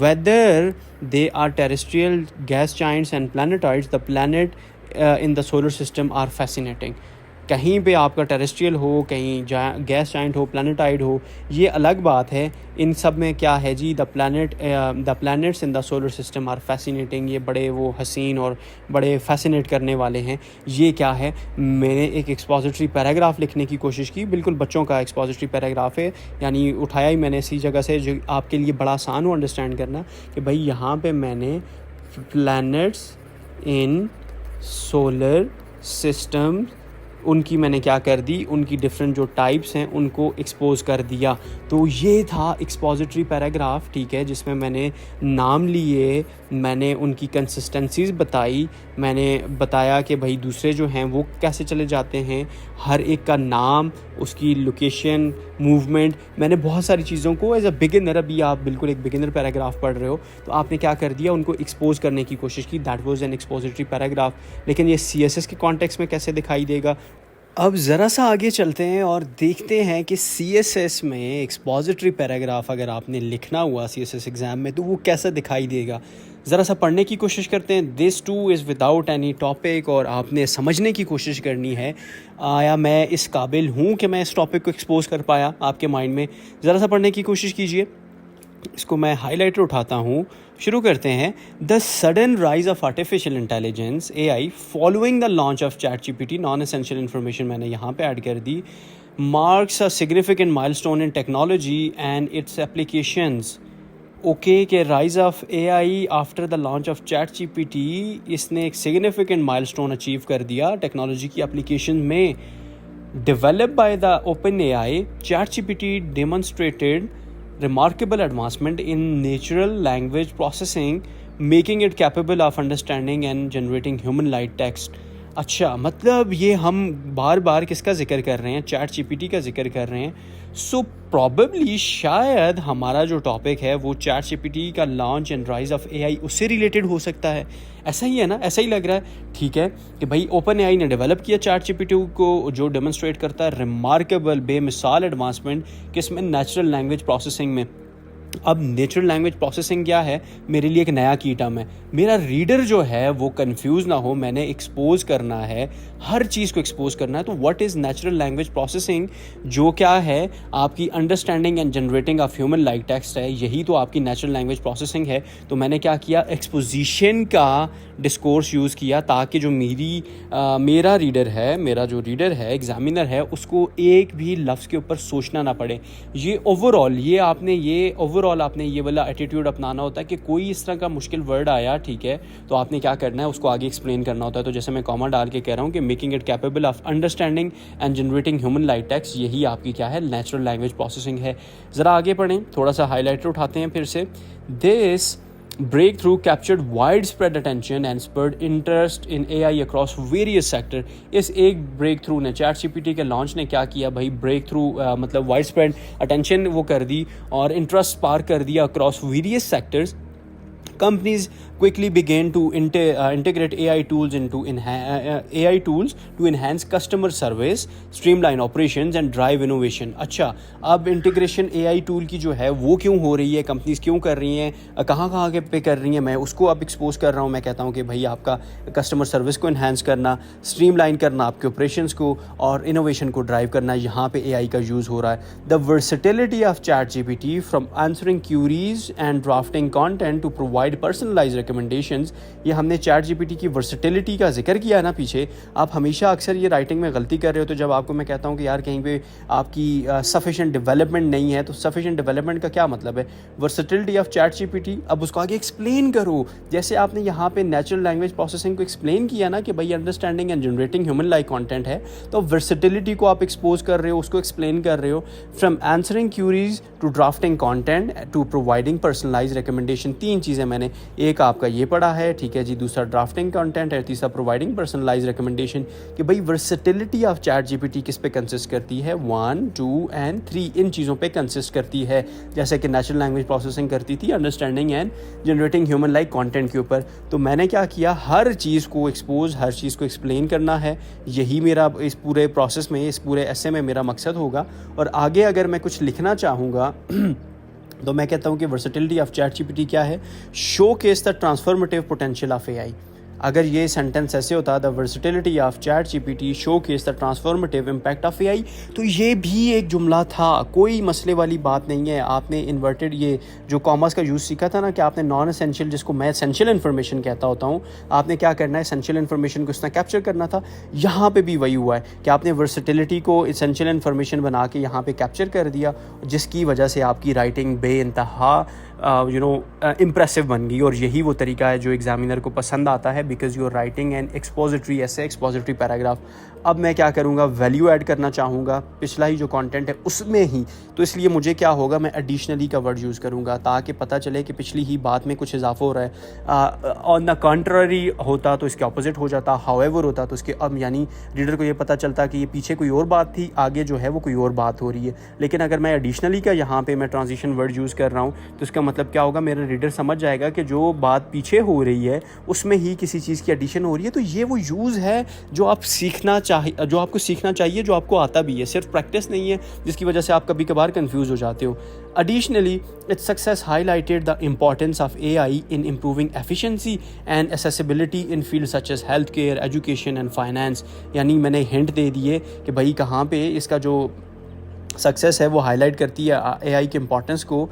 Whether they are terrestrial, gas giants and planetoids, the planet in the solar system are fascinating. कहीं पे आपका टेरेस्ट्रियल हो, कहीं गैस जाइंट हो, प्लैनेटाइड हो, ये अलग बात है। इन सब में क्या है जी, the planets in the solar system are fascinating, ये बड़े वो हसीन और बड़े फैसिनेट करने वाले हैं। ये क्या है, मैंने एक एक्सपोजिटरी पैराग्राफ लिखने की कोशिश की, बिल्कुल बच्चों का एक्सपोजिटरी पैराग्राफ है, यानी उठाया ही मैंने इसी जगह से जो आपके लिए बड़ा आसान हो अंडरस्टैंड करना कि भाई यहाँ पे मैंने प्लैनेट्स इन सोलर सिस्टम उनकी मैंने क्या कर दी, उनकी डिफरेंट जो टाइप्स हैं उनको एक्सपोज कर दिया। तो ये था एक्सपोजिटरी पैराग्राफ, ठीक है, जिसमें मैंने नाम लिए, मैंने उनकी कंसिस्टेंसीज बताई, मैंने बताया कि भाई दूसरे जो हैं वो कैसे चले जाते हैं, हर एक का नाम, उसकी लोकेशन, मूवमेंट, मैंने बहुत सारी चीज़ों को एज अ बिगिनर, अभी आप बिल्कुल एक बिगिनर पैराग्राफ पढ़ रहे हो तो आपने क्या कर दिया, उनको एक्सपोज करने की कोशिश की। That was an expository paragraph. लेकिन ये CSS के कॉन्टेक्स्ट में कैसे दिखाई देगा, अब ज़रा सा आगे चलते हैं और देखते हैं कि CSS में एक्सपोजिटरी पैराग्राफ अगर आपने लिखना हुआ CSS एग्ज़ाम में तो वो कैसा दिखाई देगा। ज़रा सा पढ़ने की कोशिश करते हैं। This two is without any topic, और आपने समझने की कोशिश करनी है आया मैं इस काबिल हूँ कि मैं इस टॉपिक को एक्सपोज कर पाया आपके माइंड में। ज़रा सा पढ़ने की कोशिश कीजिए। इसको मैं हाइलाइटर उठाता हूँ, शुरू करते हैं। The sudden rise of artificial intelligence AI following the launch of ChatGPT, non essential information मैंने यहाँ पे ऐड कर दी, marks a significant milestone in technology and its applications. Okay के rise of AI after the launch of ChatGPT, इसने एक significant milestone achieve कर दिया टेक्नोलॉजी की एप्लीकेशन में। Developed by the OpenAI, ChatGPT demonstrated remarkable advancement in natural language processing, making it capable of understanding and generating human-like text. अच्छा, मतलब ये हम बार बार किसका जिक्र कर रहे हैं, ChatGPT का जिक्र कर रहे हैं। सो प्रॉबेबली शायद हमारा जो टॉपिक है वो ChatGPT का launch and rise of AI उससे रिलेटेड हो सकता है। ऐसा ही है ना, ऐसा ही लग रहा है, ठीक है, कि भाई OpenAI ने डेवलप किया ChatGPT को, जो डेमोन्स्ट्रेट करता है रिमार्केबल, बेमिसाल एडवांसमेंट किसमें, नेचुरल लैंग्वेज प्रोसेसिंग में। अब नेचुरल लैंग्वेज प्रोसेसिंग क्या है, मेरे लिए एक नया की टर्म है। मेरा रीडर जो है वो कंफ्यूज ना हो, मैंने एक्सपोज करना है, हर चीज़ को एक्सपोज करना है। तो what is natural language processing, जो क्या है, आपकी understanding and generating of human like text है, यही तो आपकी नेचुरल लैंग्वेज प्रोसेसिंग है। तो मैंने क्या किया, एक्सपोजिशन का डिस्कोर्स यूज़ किया ताकि जो मेरा रीडर है, मेरा जो रीडर है, एग्जामिनर है, उसको एक भी लफ्ज़ के ऊपर सोचना ना पड़े। ये ओवरऑल आपने ये वाला एटीट्यूड अपनाना होता है कि कोई इस तरह का मुश्किल वर्ड आया, ठीक है, तो आपने क्या करना है, उसको आगे एक्सप्लेन करना होता है। तो जैसे मैं कॉमा डाल के कह रहा हूँ कि making it capable of understanding and generating human like text, यही आपकी क्या है, नेचुरल लैंग्वेज प्रोसेसिंग है। ज़रा आगे पढ़ें, थोड़ा सा हाईलाइटर उठाते हैं फिर से। This breakthrough captured widespread attention and spurred interest in AI across various sector। इस एक ब्रेक थ्रू ने, ChatGPT के लॉन्च ने क्या किया भाई, ब्रेक थ्रू मतलब वाइड स्प्रेड अटेंशन वो कर दी और इंटरेस्ट स्पार्क कर दिया across various sectors. Companies quickly began to integrate AI tools to enhance customer service, streamline operations and drive innovation। अच्छा, अब इंटीग्रेशन AI टूल की जो है वो क्यों हो रही है, कंपनीज क्यों कर रही हैं, कहाँ पे कर रही हैं, मैं उसको अब एक्सपोज कर रहा हूँ। मैं कहता हूँ कि भाई आपका कस्टमर सर्विस को इन्हांस करना, स्ट्रीमलाइन करना आपके ऑपरेशंस को, और इनोवेशन को ड्राइव करना, यहाँ पे AI का यूज़ हो रहा है। The versatility of ChatGPT from answering queries and drafting content to provide personalised recommendations. ये हमने ChatGPT की वर्सेटिलिटी का जिक्र किया ना पीछे। आप हमेशा अक्सर ये राइटिंग में गलती कर रहे हो, तो जब आपको मैं कहता हूँ कि यार कहीं पे आपकी सफिशिएंट डेवलपमेंट नहीं है, तो सफिशिएंट डेवलपमेंट का क्या मतलब है, वर्सेटिलिटी ऑफ ChatGPT। अब उसको आगे एक्सप्लेन करो, जैसे आपने यहाँ पे नेचुरल लैंग्वेज प्रोसेसिंग को एक्सप्लेन किया ना कि भाई understanding and generating human like content है, तो वर्सेटिलिटी को आप एक्सपोज कर रहे हो, उसको एक्सप्लेन कर रहे हो। From answering queries to drafting content to providing personalised recommendation, तीन चीज़ें मैंने, एक आपका ये पढ़ा है, ठीक है जी, दूसरा ड्राफ्टिंग कंटेंट है, तीसरा प्रोवाइडिंग पर्सनलाइज्ड रिकमेंडेशन। कि भाई वर्सेटिलिटी ऑफ ChatGPT किस पे कंसिस्ट करती है, 1, 2 एंड 3 इन चीज़ों पे कंसिस्ट करती है। जैसे कि नेचुरल लैंग्वेज प्रोसेसिंग करती थी understanding and generating human like content के ऊपर। तो मैंने क्या किया, हर चीज़ को एक्सपोज, हर चीज़ को एक्सप्लेन करना है। यही मेरा इस पूरे प्रोसेस में, इस पूरे एसे में मेरा मकसद होगा। और आगे अगर मैं कुछ लिखना चाहूँगा तो मैं कहता हूँ कि वर्सेटिलिटी ऑफ ChatGPT क्या है, show case the transformative potential of AI। अगर ये सेंटेंस ऐसे होता, the versatility of ChatGPT show case the transformative impact of AI, तो ये भी एक जुमला था, कोई मसले वाली बात नहीं है। आपने इन्वर्टेड ये जो कॉमर्स का यूज़ सीखा था ना, कि आपने नॉन एसेंशियल, जिसको मैं एसेंशियल इन्फॉर्मेशन कहता होता हूँ, आपने क्या करना है, एसेंशियल इन्फॉर्मेशन को इस तरह कैप्चर करना था। यहाँ पे भी वही हुआ है कि आपने वर्सेटिलिटी को एसेंशियल इन्फॉर्मेशन बना के यहाँ पे कैप्चर कर दिया, जिसकी वजह से आपकी राइटिंग बेइंतहा इम्प्रेसिव बन गई, और यही वो तरीका है जो एग्जामिनर को पसंद आता है, because you are writing an expository ऐसे एक्सपोजिटरी पैराग्राफ। अब मैं क्या करूँगा, वैल्यू ऐड करना चाहूँगा पिछला ही जो कंटेंट है उसमें ही, तो इसलिए मुझे क्या होगा, मैं एडिशनली का वर्ड यूज़ करूँगा ताकि पता चले कि पिछली ही बात में कुछ इजाफा हो रहा है। ऑन द कंट्ररी होता तो इसके ऑपोजिट हो जाता, हाउएवर होता तो इसके अब यानी रीडर को ये पता चलता कि ये पीछे कोई और बात थी, आगे जो है वो कोई और बात हो रही है। लेकिन अगर मैं एडिशनली का यहाँ पे मैं ट्रांजिशन वर्ड यूज़ कर रहा हूँ तो इसका मतलब क्या होगा, मेरा रीडर समझ जाएगा कि जो बात पीछे हो रही है उसमें ही किसी चीज़ की एडिशन हो रही है। तो ये वो यूज़ है जो आप सीखना चाहिए, जो आपको सीखना चाहिए, जो आपको आता भी है, सिर्फ प्रैक्टिस नहीं है जिसकी वजह से आप कभी कभार कंफ्यूज हो जाते हो। Additionally, its success highlighted the importance of AI in improving efficiency and accessibility in fields such as healthcare, education and finance। यानी मैंने हिंट दे दिए कि भाई कहाँ पे इसका जो सक्सेस है वो हाईलाइट करती है एआई के इंपॉर्टेंस को,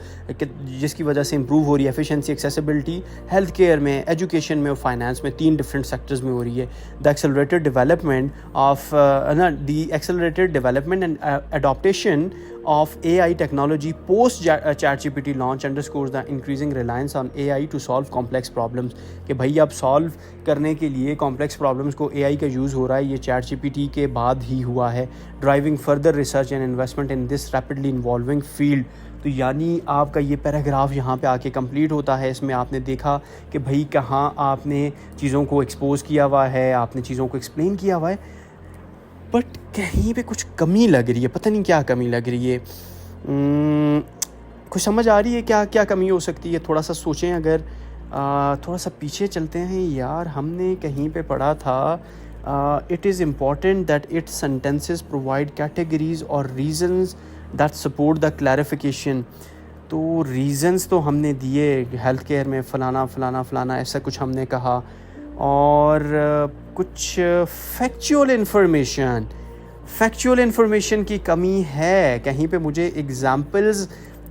जिसकी वजह से इंप्रूव हो रही है एफिशिएंसी, एक्सेसिबिलिटी हेल्थ केयर में, एजुकेशन में और फाइनेंस में, 3 डिफरेंट सेक्टर्स में हो रही है। The accelerated development and adaptation of AI technology post ChatGPT launch underscores the increasing reliance on AI to solve complex problems। कि भाई अब सॉल्व करने के लिए कॉम्प्लेक्स प्रॉब्लम्स को AI का यूज़ हो रहा है, ये ChatGPT के बाद ही हुआ है। Driving further research and investment in this rapidly involving field. तो यानी आपका ये पैराग्राफ यहाँ पे आके कंप्लीट होता है। इसमें आपने देखा कि भाई कहाँ आपने चीज़ों को एक्सपोज किया हुआ है, आपने चीज़ों को एक्सप्लेन किया हुआ है, बट कहीं पे कुछ कमी लग रही है, पता नहीं क्या कमी लग रही है। कुछ समझ आ रही है क्या क्या कमी हो सकती है? थोड़ा सा सोचें। अगर थोड़ा सा पीछे चलते हैं यार, हमने कहीं पे पढ़ा था it is important that its sentences provide categories और reasons that support the clarification. तो रीजंस तो हमने दिए, हेल्थ केयर में फ़लाना फ़लाना फ़लाना ऐसा कुछ हमने कहा, और कुछ फैक्चुअल इन्फॉर्मेशन की कमी है। कहीं पे मुझे एग्जांपल्स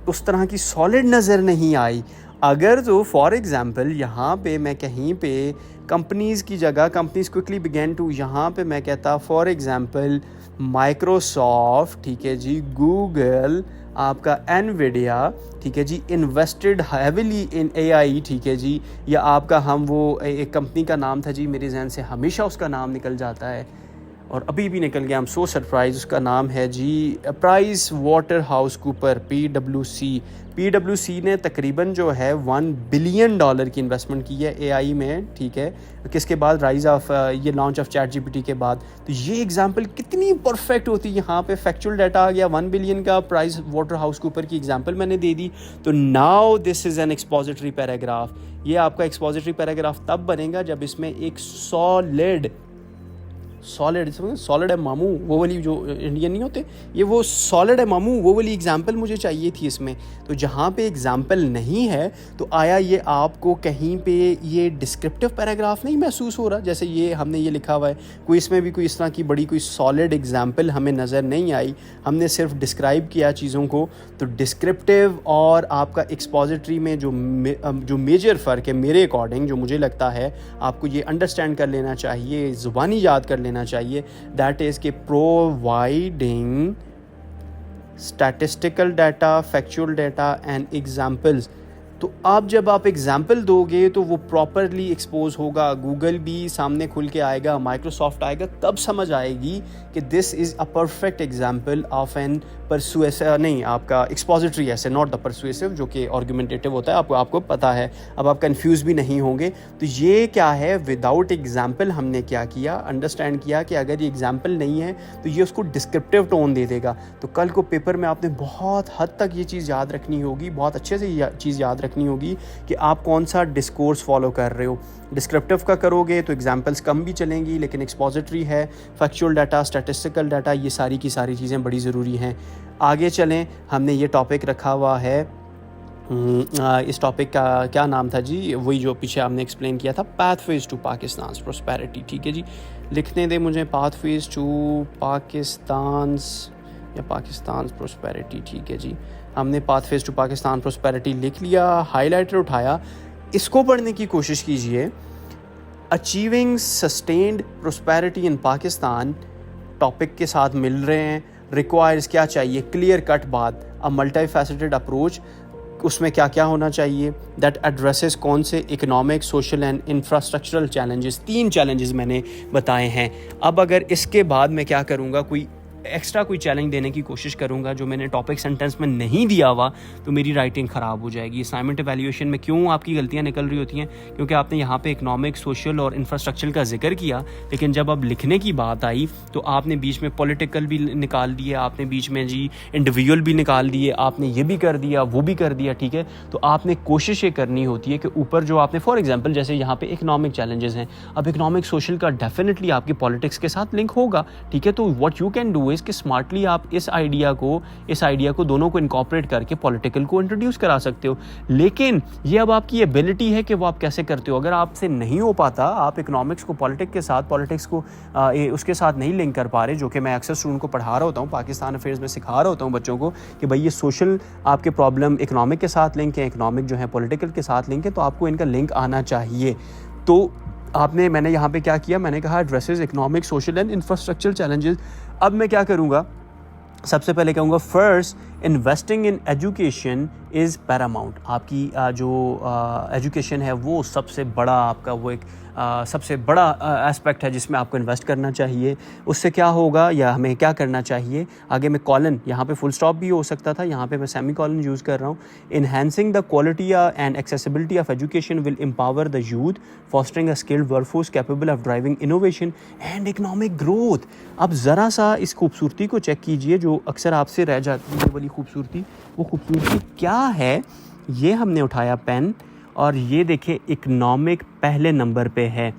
उस तरह की सॉलिड नज़र नहीं आई। अगर तो फॉर एग्ज़ाम्पल यहाँ पे मैं कहीं पे कंपनीज़ की जगह कंपनीज़ क्विकली बिगैन टू, यहाँ पे मैं कहता फॉर एग्ज़ाम्पल माइक्रोसॉफ्ट, ठीक है जी, गूगल, आपका एनविडिया, ठीक है जी, इन्वेस्टेड हैविली इन एआई, ठीक है जी, या आपका हम वो एक कंपनी का नाम था जी, मेरे जहन से हमेशा उसका नाम निकल जाता है और अभी भी निकल गया, आई एम सो सरप्राइज। उसका नाम है जी प्राइस वाटर हाउस कूपर, PwC ने तकरीबन जो है $1 बिलियन की इन्वेस्टमेंट की है एआई में, ठीक है, किसके बाद, राइज ऑफ ये लॉन्च ऑफ ChatGPT के बाद। तो ये एग्जांपल कितनी परफेक्ट होती है। यहाँ पे फैक्चुअल डाटा आ गया, 1 बिलियन का प्राइस वाटर हाउस कूपर की एग्जांपल मैंने दे दी। तो now this is an expository paragraph. ये आपका एक्सपोजिटरी पैराग्राफ तब बनेगा जब इसमें एक सॉलिड है मामू, वो वाली जो इंडियन नहीं होते, ये वो सॉलिड है मामू, वो वाली एग्जांपल मुझे चाहिए थी इसमें। तो जहाँ पे एग्जांपल नहीं है तो आया ये आपको कहीं पे ये डिस्क्रिप्टिव पैराग्राफ नहीं महसूस हो रहा? जैसे ये हमने ये लिखा हुआ है, कोई इसमें भी कोई इस तरह की बड़ी कोई सॉलिड एग्जांपल हमें नज़र नहीं आई, हमने सिर्फ डिस्क्राइब किया चीज़ों को। तो डिस्क्रिप्टिव और आपका एक्सपोजिटरी में जो मेजर फ़र्क है मेरे अकॉर्डिंग, जो मुझे लगता है आपको ये अंडरस्टैंड कर लेना चाहिए, ज़ुबानी याद कर लेना चाहिए, दैट इज़ के providing statistical data, factual data and examples. तो आप जब आप एग्जाम्पल दोगे तो वो प्रॉपरली एक्सपोज होगा, गूगल भी सामने खुल के आएगा, माइक्रोसॉफ्ट आएगा, तब समझ आएगी कि this is a perfect example of an persuasive, नहीं आपका एक्सपोजिटरी ऐसे, नॉट द परसुएसिव जो कि आर्गुमेंटेटिव होता है, आपको पता है। अब आप कंफ्यूज भी नहीं होंगे। तो ये क्या है, विदाउट एग्जाम्पल हमने क्या किया, अंडरस्टैंड किया कि अगर ये एग्जाम्पल नहीं है तो ये उसको डिस्क्रिप्टिव टोन दे देगा। तो कल को पेपर में आपने बहुत हद तक ये चीज़ याद रखनी होगी, बहुत अच्छे से चीज़ याद रखनी होगी कि आप कौन सा डिस्कोर्स फॉलो कर रहे हो। डिस्क्रिप्टिव का करोगे तो एग्जाम्पल्स कम भी चलेंगी, लेकिन एक्सपोजिटरी है, फैक्चुअल डाटा, स्टैटिस्टिकल डाटा, ये सारी की सारी चीज़ें बड़ी ज़रूरी हैं। आगे चलें, हमने ये टॉपिक रखा हुआ है, इस टॉपिक का क्या नाम था जी, वही जो पीछे आपने एक्सप्लेन किया था, पाथवेज टू पाकिस्तान प्रोस्पेरिटी, ठीक है जी, लिखने दे मुझे, पाथवेज टू पाकिस्तान या पाकिस्तान प्रोस्पेरिटी, ठीक है जी, हमने पाथवेज टू पाकिस्तान प्रोस्पेरिटी लिख लिया, हाईलाइटर उठाया, इसको पढ़ने की कोशिश कीजिए। अचीविंग सस्टेन्ड प्रोस्पेरिटी इन पाकिस्तान टॉपिक के साथ मिल रहे हैं। रिक्वायर्स क्या चाहिए, क्लियर कट बात, अ मल्टी फैसेटेड अप्रोच उसमें क्या क्या होना चाहिए, दैट एड्रेसेस कौन से economic, social and infrastructural challenges, 3 challenges मैंने बताए हैं। अब अगर इसके बाद मैं क्या करूँगा, कोई एक्स्ट्रा कोई चैलेंज देने की कोशिश करूंगा जो मैंने टॉपिक सेंटेंस में नहीं दिया हुआ, तो मेरी राइटिंग ख़राब हो जाएगी। असाइनमेंट एवेल्यूएशन में क्यों आपकी गलतियां निकल रही होती हैं, क्योंकि आपने यहाँ पे इकोनॉमिक, सोशल और इंफ्रास्ट्रक्चर का जिक्र किया, लेकिन जब अब लिखने की बात आई तो आपने बीच में पॉलिटिकल भी निकाल दिए, आपने बीच में जी इंडिविजुअल भी निकाल दिए, आपने ये भी कर दिया, वो भी कर दिया, ठीक है। तो आपने कोशिश ये करनी होती है कि ऊपर जो आपने, फॉर एग्जाम्पल जैसे यहाँ पे इकोनॉमिक चैलेंजेस हैं, अब इकोनॉमिक सोशल का डेफिनेटली आपकी पॉलिटिक्स के साथ लिंक होगा, ठीक है। तो what you can do is कि स्मार्टली आप इस आइडिया को दोनों को इनकॉर्पोरेट करके पॉलिटिकल को इंट्रोड्यूस करा सकते हो। लेकिन ये अब आपकी एबिलिटी है कि वो आप कैसे करते हो। अगर आपसे नहीं हो पाता, आप इकोनॉमिक्स को पॉलिटिक्स को उसके साथ नहीं लिंक कर पा रहे, जो कि मैं अक्सर स्टूडेंट को पढ़ा रहा होता हूँ, पाकिस्तान अफेयर्स में सिखा रहा होता हूँ बच्चों को कि भाई ये सोशल आपके प्रॉब्लम इकोनॉमिक के साथ लिंक है, इकोनॉमिक जो है पॉलिटिकल के साथ लिंक है, तो आपको इनका लिंक आना चाहिए। तो मैंने यहाँ पे क्या किया, मैंने कहा addresses economic, social and infrastructure challenges. अब मैं क्या करूँगा, सबसे पहले कहूँगा first, investing in education is Paramount. आपकी जो एजुकेशन है वो सबसे बड़ा आपका वो एक सबसे बड़ा एस्पेक्ट है जिसमें आपको इन्वेस्ट करना चाहिए। उससे क्या होगा या हमें क्या करना चाहिए, आगे मैं कॉलन, यहाँ पे फुल स्टॉप भी हो सकता था, यहाँ पे मैं सेमी कॉलन यूज़ कर रहा हूँ। Enhancing the quality and accessibility of education will empower the youth, fostering a skilled workforce capable of driving innovation and economic growth. अब ज़रा सा इस खूबसूरती को चेक कीजिए जो अक्सर आपसे रह जाती है वाली खूबसूरती। वो खूबसूरती क्या है, ये हमने उठाया पेन और ये देखिए इकोनॉमिक पहले नंबर पे है।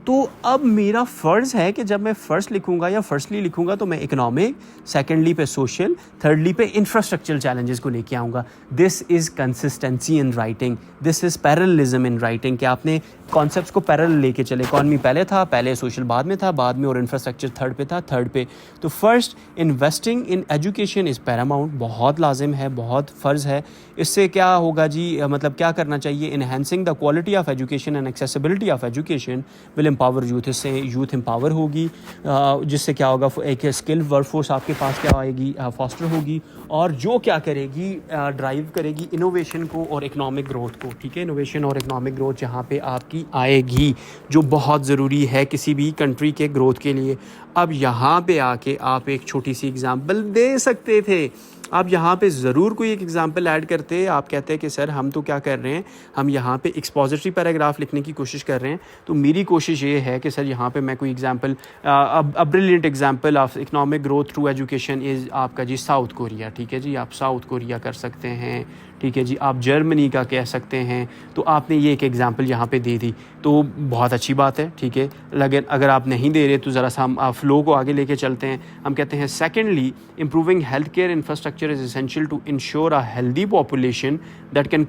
तो अब मेरा फ़र्ज़ है कि जब मैं फर्स्ट लिखूंगा या फर्स्टली लिखूंगा तो मैं इकोनॉमिक, सेकेंडली पे सोशल, थर्डली पे इंफ्रास्ट्रक्चरल चैलेंजेस को लेके आऊँगा। This is consistency in writing, this is parallelism in writing, कि आपने कॉन्सेप्ट्स को पैरेलल लेके चले। इकॉनमी पहले था, पहले सोशल बाद में था, बाद में और इंफ्रास्ट्रक्चर थर्ड पे था, थर्ड पे। तो first, investing in education is Paramount, बहुत लाजिम है, बहुत फ़र्ज़ है। इससे क्या होगा जी, मतलब क्या करना चाहिए, enhancing the quality of education and accessibility of education will empower youth. इससे यूथ एम्पावर होगी, जिससे क्या होगा, एक स्किल्ड वर्कफोर्स आपके पास क्या आएगी, फॉस्टर होगी, और जो क्या करेगी, ड्राइव करेगी इनोवेशन को और इकोनॉमिक ग्रोथ को, ठीक है। इनोवेशन और इकोनॉमिक ग्रोथ यहाँ पे आपकी आएगी, जो बहुत ज़रूरी है किसी भी कंट्री के ग्रोथ के लिए। अब यहाँ पे आके आप एक छोटी सी एग्जांपल दे सकते थे, आप यहाँ पे ज़रूर कोई एक एग्जांपल ऐड करते। आप कहते हैं कि सर हम तो क्या कर रहे हैं, हम यहाँ पे एक्सपोजिटरी पैराग्राफ लिखने की कोशिश कर रहे हैं। तो मेरी कोशिश ये है कि सर यहाँ पे मैं कोई example, a brilliant example of economic growth through education is आपका जी साउथ कोरिया, ठीक है जी, आप साउथ कोरिया कर सकते हैं, ठीक है जी, आप जर्मनी का कह सकते हैं। तो आपने ये एक एग्जांपल यहाँ पे दे दी, तो बहुत अच्छी बात है, ठीक है। लेकिन अगर आप नहीं दे रहे तो ज़रा सा हम फ्लो को आगे लेके चलते हैं। हम कहते हैं secondly, improving health care infrastructure is essential to ensure a healthy population that can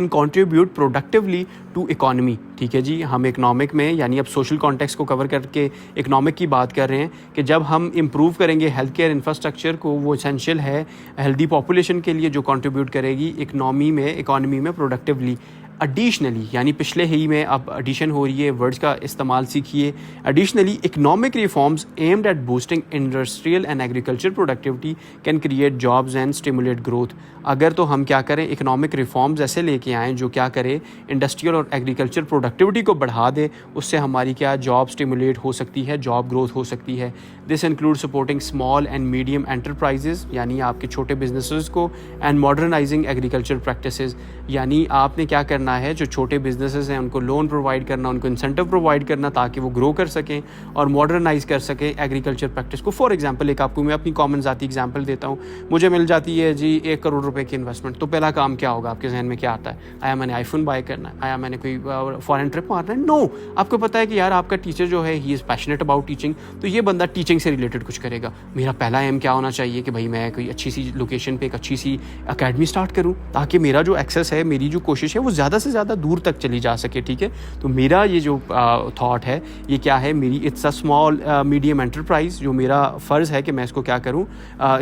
contribute productively to economy, ठीक है जी। हम इकोनॉमिक में, यानी अब सोशल कॉन्टेक्स्ट को कवर करके इकोनॉमिक की बात कर रहे हैं कि जब हम इम्प्रूव करेंगे हेल्थ केयर इंफ्रास्ट्रक्चर को, वो एसेंशियल है हेल्दी पॉपुलेशन के लिए, जो कंट्रीब्यूट करेगी इकोनॉमी में प्रोडक्टिवली। एडिशनली, यानी पिछले ही में अब एडिशन हो रही है, वर्ड्स का इस्तेमाल सीखिए। Additionally, economic reforms aimed at boosting industrial and agriculture productivity can create jobs and stimulate growth. अगर तो हम क्या करें, इकोनॉमिक रिफॉर्म्स ऐसे लेके आएँ जो क्या करे, इंडस्ट्रियल और एग्रीकल्चर प्रोडक्टिविटी को बढ़ा दे, उससे हमारी क्या जॉब स्टिमुलेट हो सकती है, जॉब ग्रोथ हो सकती है। This include supporting small and medium enterprises, यानी आपके छोटे बिजनेसेस को, एंड मॉडर्नाइजिंग एग्रीकल्चर प्रैक्टिसेस, यानी आपने क्या करना है, जो छोटे बिजनेसेस हैं उनको लोन प्रोवाइड करना, उनको इंसेंटिव प्रोवाइड करना ताकि वो ग्रो कर सकें और मॉडर्नाइज कर सकें एग्रीकल्चर प्रैक्टिस को। फॉर एग्जांपल, एक आपको मैं अपनी कॉमन ज़ाती एग्जांपल देता हूँ। मुझे मिल जाती है जी 1 करोड़ रुपए की इन्वेस्टमेंट, तो पहला काम क्या होगा, आपके जहन में क्या आता है, आया मैंने आईफोन बाय करना है, आया मैंने कोई फॉरेन ट्रिप मारना है? नो, आपको पता है कि यार आपका टीचर जो है he is passionate about teaching, तो ये बंदा टीचिंग से रिलेटेड कुछ करेगा। मेरा पहला एम क्या होना चाहिए कि भाई मैं कोई अच्छी सी लोकेशन पे एक अच्छी सी अकेडमी स्टार्ट करूँ, ताकि मेरा जो एक्सेस है, मेरी जो कोशिश है वो ज़्यादा ज़्यादा से ज़्यादा दूर तक चली जा सके, ठीक है। तो मेरा ये जो थॉट है ये क्या है, मेरी it's a small medium enterprise, जो मेरा फ़र्ज़ है कि मैं इसको क्या करूँ,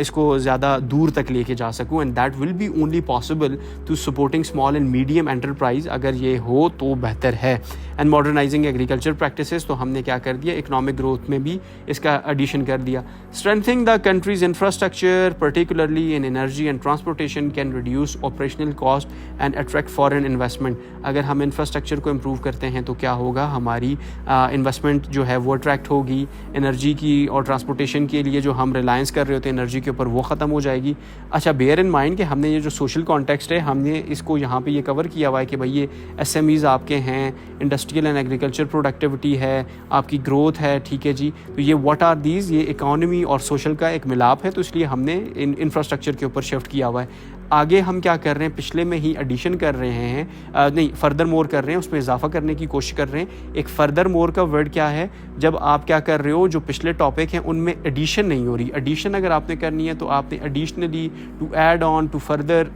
इसको ज़्यादा दूर तक लेके जा सकूँ, and that will be only possible to supporting small and medium enterprise. अगर ये हो तो बेहतर है। एंड मॉडर्नाइजिंग एग्रीकल्चर प्रैक्टिसेस, तो हमने क्या कर दिया, इकोनॉमिक ग्रोथ में भी इसका एडिशन कर दिया। Strengthening the countries infrastructure particularly in energy and transportation can reduce operational cost and attract foreign investment। अगर हम इंफ्रास्ट्रक्चर को इम्प्रूव करते हैं तो क्या होगा, हमारी इन्वेस्टमेंट जो है वो अट्रैक्ट होगी। एनर्जी की और ट्रांसपोर्टेशन के लिए जो हम रिलायंस कर रहे होते हैं एनर्जी के ऊपर, वो ख़त्म हो जाएगी। अच्छा, बेयर इन माइंड कि हमने ये जो सोशल कॉन्टेक्स्ट है, हमने इसको यहाँ पे ये कवर किया हुआ है कि भाई ये SMEs आपके हैं, इंडस्ट्रियल एंड एग्रीकल्चर प्रोडक्टिविटी है, आपकी ग्रोथ है, ठीक है जी। तो ये व्हाट आर दीज, ये इकोनॉमी और सोशल का एक मिलाप है, तो इसलिए हमने इंफ्रास्ट्रक्चर के ऊपर शिफ्ट किया हुआ है। आगे हम क्या कर रहे हैं, पिछले में ही एडिशन कर रहे हैं, नहीं फर्दर मोर कर रहे हैं, उसमें इजाफा करने की कोशिश कर रहे हैं। एक फर्दर मोर का वर्ड क्या है, जब आप क्या कर रहे हो, जो पिछले टॉपिक हैं उनमें एडिशन नहीं हो रही। एडिशन अगर आपने करनी है तो आपने additionally to add on, to further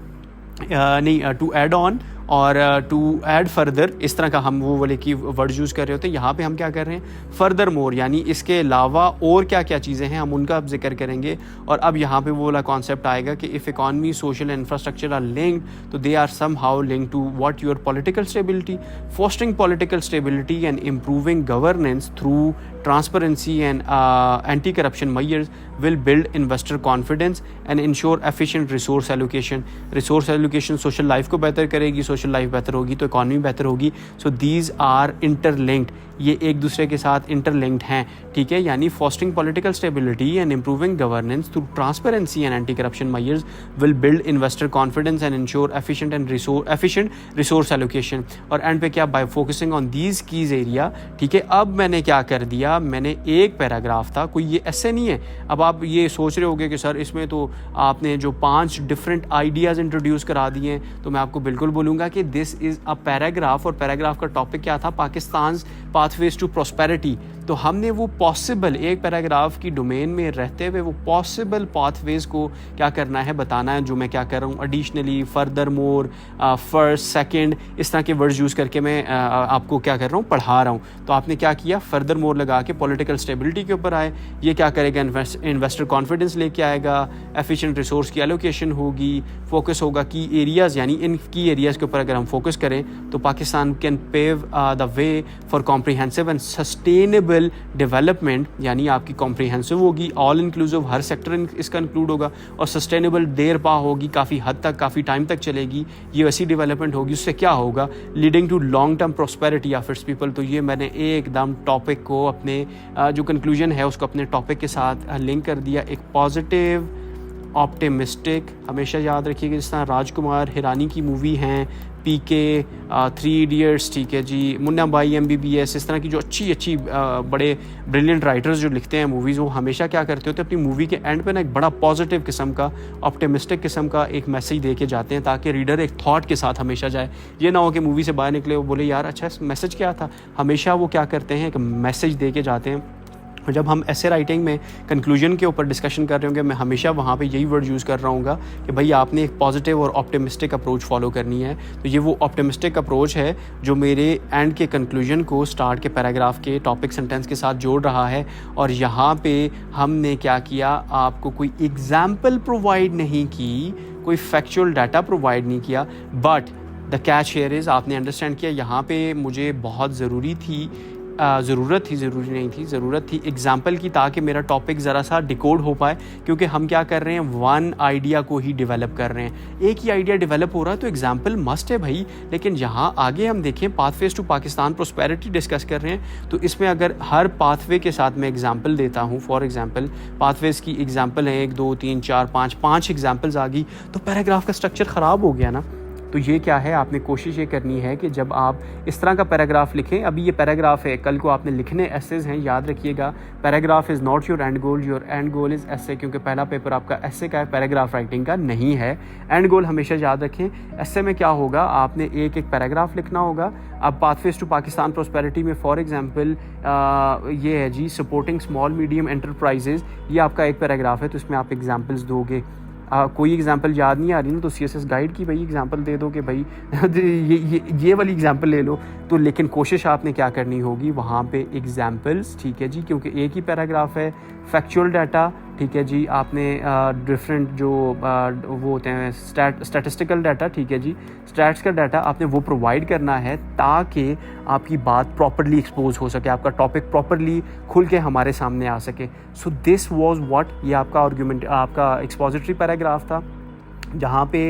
नहीं टू ऐड ऑन और टू ऐड फर्दर, इस तरह का हम वो वाले की वर्ड यूज़ कर रहे होते हैं। यहाँ पे हम क्या कर रहे हैं, फर्दर मोर, यानी इसके अलावा और क्या क्या चीज़ें हैं हम उनका अब जिक्र करेंगे। और अब यहाँ पे वो वाला कॉन्सेप्ट आएगा कि if economy, social infrastructure are linked, तो they are somehow link to what your political stability. Fostering political stability and improving governance through transparency and anti-corruption measures will build investor confidence and ensure efficient resource allocation। resource allocation social life को बेहतर करेगी, social life बेहतर होगी तो economy बेहतर होगी। so these are interlinked, ये एक दूसरे के साथ इंटरलिंक्ड हैं, ठीक है। यानी fostering political stability and improving governance through transparency and anti-corruption measures will build investor confidence and ensure efficient resource allocation। और एंड पे क्या, by focusing on these keys area, ठीक है। अब मैंने क्या कर दिया, मैंने एक पैराग्राफ था, कोई ये ऐसे नहीं है। अब आप ये सोच रहे होगे कि सर इसमें तो आपने जो 5 डिफरेंट आइडियाज़ इंट्रोड्यूस करा दिए हैं, तो मैं आपको बिल्कुल बोलूँगा कि दिस इज़ अ पैराग्राफ। और पैराग्राफ का टॉपिक क्या था, पाकिस्तान पाथवेज टू प्रॉस्पेरिटी। तो हमने वो पॉसिबल, एक पैराग्राफ की डोमेन में रहते हुए वो पॉसिबल पाथवेज को क्या करना है, बताना है, जो मैं क्या कर रहा हूँ, additionally, further more, first, second, इस तरह के वर्ड्स यूज़ करके मैं आपको क्या कर रहा हूँ, पढ़ा रहा हूँ। तो आपने क्या किया, फर्दर मोर लगा के पॉलिटिकल स्टेबिलिटी के ऊपर आए। ये क्या करेगा, इन्वेस्टर कॉन्फिडेंस लेके आएगा, एफिशिएंट रिसोर्स की एलोकेशन होगी, फोकस होगा की एरियाज़, यानी इन की एरियाज़ के ऊपर अगर हम फोकस करें तो Pakistan can pave the way for comprehensive and sustainable development. यानी आपकी कॉम्प्रिहेंसिव होगी, ऑल इंक्लूसिव, हर सेक्टर इसका इंक्लूड होगा, और सस्टेनेबल देर पा होगी, काफ़ी हद तक, काफ़ी टाइम तक चलेगी। ये वैसी डेवलपमेंट होगी, उससे क्या होगा, leading to long term prosperity of its people. तो ये मैंने एकदम टॉपिक को अपने जो कंक्लूजन है उसको अपने टॉपिक के साथ लिंक कर दिया। एक पॉजिटिव, ऑप्टिमिस्टिक, हमेशा याद रखिएगा, जिस तरह राजकुमार हिरानी की मूवी हैं, PK, 3 इडियट्स, ठीक है जी, मुन्ना भाई MBBS, इस तरह की जो अच्छी बड़े ब्रिलियंट राइटर्स जो लिखते हैं मूवीज़, वो हमेशा क्या करते होते हैं, अपनी मूवी के एंड पे ना एक बड़ा पॉजिटिव किस्म का, ऑप्टिमिस्टिक किस्म का एक मैसेज दे के जाते हैं, ताकि रीडर एक थॉट के साथ हमेशा जाए। ये ना हो कि मूवी से बाहर निकले वो बोले यार अच्छा मैसेज क्या था। हमेशा वो क्या करते हैं, एक मैसेज दे के जाते हैं। और जब हम ऐसे राइटिंग में कंक्लूजन के ऊपर डिस्कशन कर रहे होंगे, मैं हमेशा वहाँ पे यही वर्ड यूज़ कर रहा हूँगा कि भाई आपने एक पॉजिटिव और ऑप्टिमिस्टिक अप्रोच फॉलो करनी है। तो ये वो ऑप्टिमिस्टिक अप्रोच है जो मेरे एंड के कंक्लूजन को स्टार्ट के पैराग्राफ के टॉपिक सेंटेंस के साथ जोड़ रहा है। और यहाँ पे हमने क्या किया, आपको कोई एग्जाम्पल प्रोवाइड नहीं की, कोई फैक्चुअल डाटा प्रोवाइड नहीं किया, but the catch here is, आपने अंडरस्टैंड किया यहाँ पे मुझे बहुत ज़रूरत थी एग्जाम्पल की, ताकि मेरा टॉपिक ज़रा सा डिकोड हो पाए। क्योंकि हम क्या कर रहे हैं, वन आइडिया को ही डेवलप कर रहे हैं, एक ही आइडिया डेवलप हो रहा है, तो एग्जाम्पल मस्ट है भाई। लेकिन यहाँ आगे हम देखें, pathways to Pakistan prosperity discuss कर रहे हैं, तो इसमें अगर हर पाथवे के साथ मैं एग्जाम्पल देता हूँ, फॉर एग्जाम्पल पाथवेज की एग्जाम्पल है 1 2 3 4 5 एग्जाम्पल्स आ गई, तो पैराग्राफ का स्ट्रक्चर ख़राब हो गया ना। तो ये क्या है, आपने कोशिश ये करनी है कि जब आप इस तरह का पैराग्राफ लिखें, अभी ये पैराग्राफ है, कल को आपने लिखने एसेज हैं, याद रखिएगा paragraph is not your end goal is essay, क्योंकि पहला पेपर आपका एसे का है, पैराग्राफ राइटिंग का नहीं है। एंड गोल हमेशा याद रखें। एसे में क्या होगा, आपने एक पैराग्राफ लिखना होगा। अब पाथवेज टू पाकिस्तान प्रॉस्पेरिटी में फॉर एग्जांपल ये है जी, सपोर्टिंग स्मॉल मीडियम एंटरप्राइजेज, ये आपका एक पैराग्राफ है, तो इसमें आप एग्जांपल्स दोगे। कोई एग्जांपल याद नहीं आ रही ना तो CSS गाइड की भाई एग्जांपल दे दो कि भाई ये वाली एग्जांपल ले लो। तो लेकिन कोशिश आपने क्या करनी होगी वहाँ पे एग्जांपल्स, ठीक है जी, क्योंकि एक ही पैराग्राफ है। फैक्चुअल डाटा, ठीक है जी, आपने डिफरेंट जो वो होते हैं स्टैटिस्टिकल डाटा, ठीक है जी, स्टैट्स का डाटा आपने वो प्रोवाइड करना है ताकि आपकी बात प्रॉपरली एक्सपोज हो सके, आपका टॉपिक प्रॉपरली खुल के हमारे सामने आ सके। सो दिस वाज व्हाट, ये आपका आर्गूमेंट, आपका एक्सपोजिटरी पैराग्राफ था जहाँ पे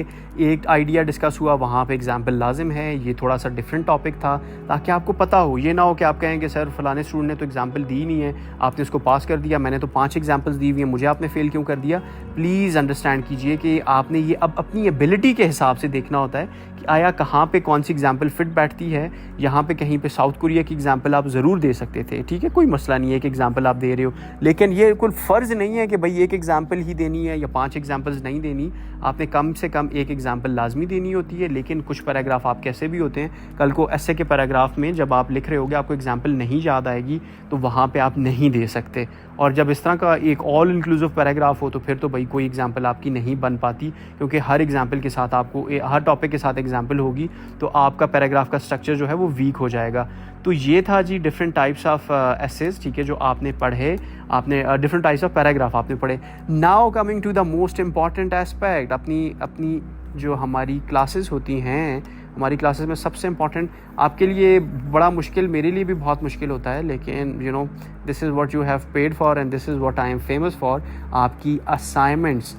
एक आइडिया डिस्कस हुआ, वहाँ पे एग्जाम्पल लाजिम है। ये थोड़ा सा डिफरेंट टॉपिक था ताकि आपको पता हो, ये ना हो कि आप कहेंगे सर फलाने स्टूडेंट ने तो एग्जाम्पल दी नहीं है, आपने उसको पास कर दिया, मैंने तो 5 एग्जाम्पल्स दी हुई हैं, मुझे आपने फेल क्यों कर दिया। प्लीज़ अंडरस्टैंड कीजिए कि आपने ये अब अपनी एबिलिटी के हिसाब से देखना होता है कि आया कहाँ पे कौन सी एग्जाम्पल फिट बैठती है। यहाँ पे कहीं पे साउथ कोरिया की एग्जाम्पल आप ज़रूर दे सकते थे, ठीक है, कोई मसला नहीं है, एक एग्जाम्पल आप दे रहे हो, लेकिन ये कोई फ़र्ज़ नहीं है कि भाई एक एग्जाम्पल ही देनी है या 5 एग्जाम्पल्स नहीं देनी। आपने कम से कम एक एग्जाम्पल लाजमी देनी होती है। लेकिन कुछ पैराग्राफ आप कैसे भी होते हैं, कल को ऐसे के पैराग्राफ में जब आप लिख रहे होगे आपको एग्जाम्पल नहीं याद आएगी तो वहाँ पे आप नहीं दे सकते। और जब इस तरह का एक ऑल इंक्लूसिव पैराग्राफ हो तो फिर तो भाई कोई एग्जाम्पल आपकी नहीं बन पाती, क्योंकि हर एग्जाम्पल के साथ आपको हर टॉपिक के साथ एग्जाम्पल होगी तो आपका पैराग्राफ का स्ट्रक्चर जो है वो वीक हो जाएगा। तो ये था जी डिफरेंट टाइप्स ऑफ एसेज, ठीक है, जो आपने पढ़े, आपने डिफरेंट टाइप्स ऑफ पैराग्राफ आपने पढ़े। Now coming to the most important aspect, अपनी जो हमारी क्लासेस होती हैं, हमारी क्लासेस में सबसे इम्पॉर्टेंट आपके लिए बड़ा मुश्किल, मेरे लिए भी बहुत मुश्किल होता है, लेकिन you know this is what you have paid for and this is what I M famous for, आपकी असाइनमेंट्स।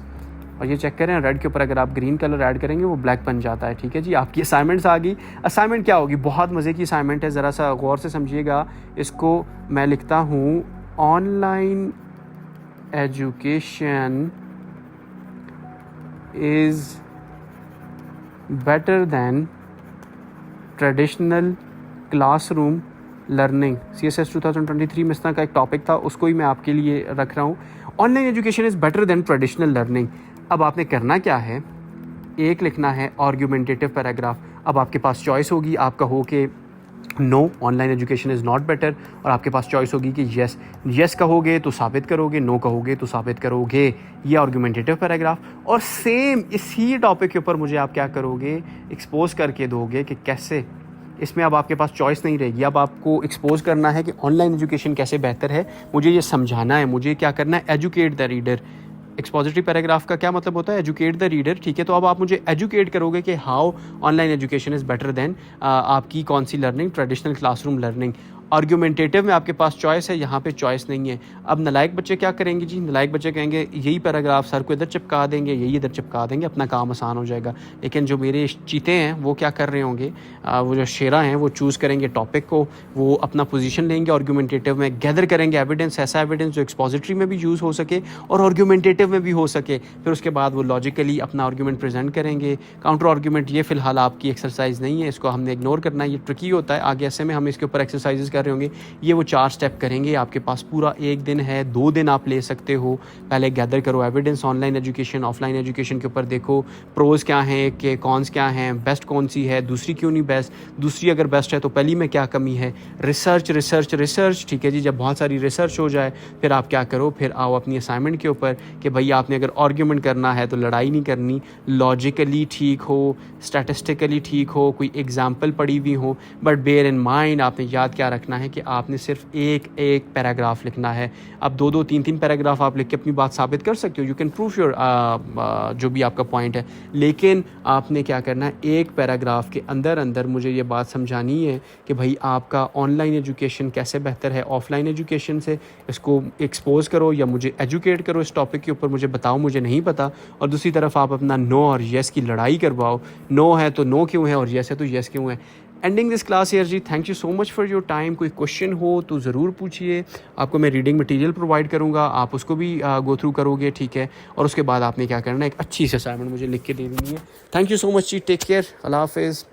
और ये चेक करें, रेड के ऊपर अगर आप ग्रीन कलर ऐड करेंगे वो ब्लैक बन जाता है, ठीक है जी। आपकी असाइनमेंट्स आ गई। असाइनमेंट क्या होगी, बहुत मज़े की असाइनमेंट है, ज़रा सा गौर से समझिएगा। इसको मैं लिखता हूँ, online education is better than traditional classroom learning. CSS 2023 में इस तरह का एक टॉपिक था, उसको ही मैं आपके लिए रख रहा हूँ। Online education is better than traditional learning. अब आपने करना क्या है, एक लिखना है आर्गुमेंटेटिव पैराग्राफ। अब आपके पास चॉइस होगी, आप कहो कि no, online education is not better, और आपके पास चॉइस होगी कि यस। यस कहोगे तो साबित करोगे, नो कहोगे तो साबित करोगे। ये आर्गुमेंटेटिव पैराग्राफ। और सेम इसी टॉपिक के ऊपर मुझे आप क्या करोगे, एक्सपोज करके दोगे कि कैसे, इसमें अब आपके पास चॉइस नहीं रहेगी, अब आपको एक्सपोज करना है कि ऑनलाइन एजुकेशन कैसे बेहतर है, मुझे ये समझाना है, मुझे क्या करना है, educate the reader. Expository paragraph का क्या मतलब होता है, एजुकेट द रीडर, ठीक है। तो अब आप मुझे एजुकेट करोगे कि how online education is better than आपकी कौन सी learning, traditional classroom learning. Argumentative में आपके पास चॉइस है, यहाँ पे चॉइस नहीं है। अब नलायक बच्चे क्या करेंगे जी, नलायक बच्चे कहेंगे यही पैराग्राफ सर को इधर चिपका देंगे, यही इधर चिपका देंगे, अपना काम आसान हो जाएगा। लेकिन जो मेरे चीते हैं वो क्या कर रहे होंगे, वो जो शेरा हैं वो चूज़ करेंगे टॉपिक को, वो अपना पोजीशन लेंगे, आर्गुमेंटेटिव में गैदर करेंगे एविडेंस, ऐसा एविडेंस जो एक्सपोजिटरी में भी यूज़ हो सके और आर्गुमेंटेटिव में भी हो सके। फिर उसके बाद वो लॉजिकली अपना आर्गूमेंट प्रेजेंट करेंगे। काउंटर आर्गूमेंट ये फ़िलहाल आपकी एक्सरसाइज नहीं है, इसको हमने इग्नोर करना है, ये ट्रिकी होता है। आगे ऐसे में हम इसके ऊपर एक्सरसाइजेस कर रहे होंगे, ये वो 4 स्टेप करेंगे। आपके पास पूरा 1 दिन है, 2 दिन आप ले सकते हो। पहले गैदर करो evidence online education, offline education के ऊपर देखो प्रोज क्या हैं, के कॉन्स क्या हैं, बेस्ट कौन सी है, दूसरी क्यों नहीं बेस्ट, दूसरी अगर बेस्ट है तो पहली में क्या कमी है। रिसर्च रिसर्च रिसर्च, ठीक है जी। जब बहुत सारी रिसर्च हो जाए फिर आप क्या करो, फिर आओ अपनी असाइनमेंट के ऊपर कि भाई आपने अगर आर्गूमेंट करना है तो लड़ाई नहीं करनी, लॉजिकली ठीक हो, स्टैटिस्टिकली ठीक हो, कोई एग्जाम्पल पड़ी हुई हो, बट बेयर इन माइंड आपने याद क्या रखना है कि आपने सिर्फ एक पैराग्राफ लिखना है। अब 2-2 3-3 पैराग्राफ आप लिख के अपनी बात साबित कर सकते हो, यू कैन प्रूफ योर जो भी आपका पॉइंट है। लेकिन आपने क्या करना है, एक पैराग्राफ के अंदर अंदर मुझे ये बात समझानी है कि भाई आपका ऑनलाइन एजुकेशन कैसे बेहतर है ऑफलाइन एजुकेशन से। इसको एक्सपोज करो या मुझे एजुकेट करो इस टॉपिक के ऊपर, मुझे बताओ मुझे नहीं पता। और दूसरी तरफ आप अपना नो और येस की लड़ाई करवाओ, नो है तो नो क्यों है और येस है तो येस क्यों है। एंडिंग दिस क्लास हियर जी, thank you so much for your time. कोई क्वेश्चन हो तो ज़रूर पूछिए, आपको मैं रीडिंग मटेरियल प्रोवाइड करूँगा, आप उसको भी गो थ्रू करोगे, ठीक है। और उसके बाद आपने क्या करना है, एक अच्छी सी असाइनमेंट मुझे लिख के दे देनी है। थैंक यू सो मच जी, टेक केयर, अल्लाह हाफिज़।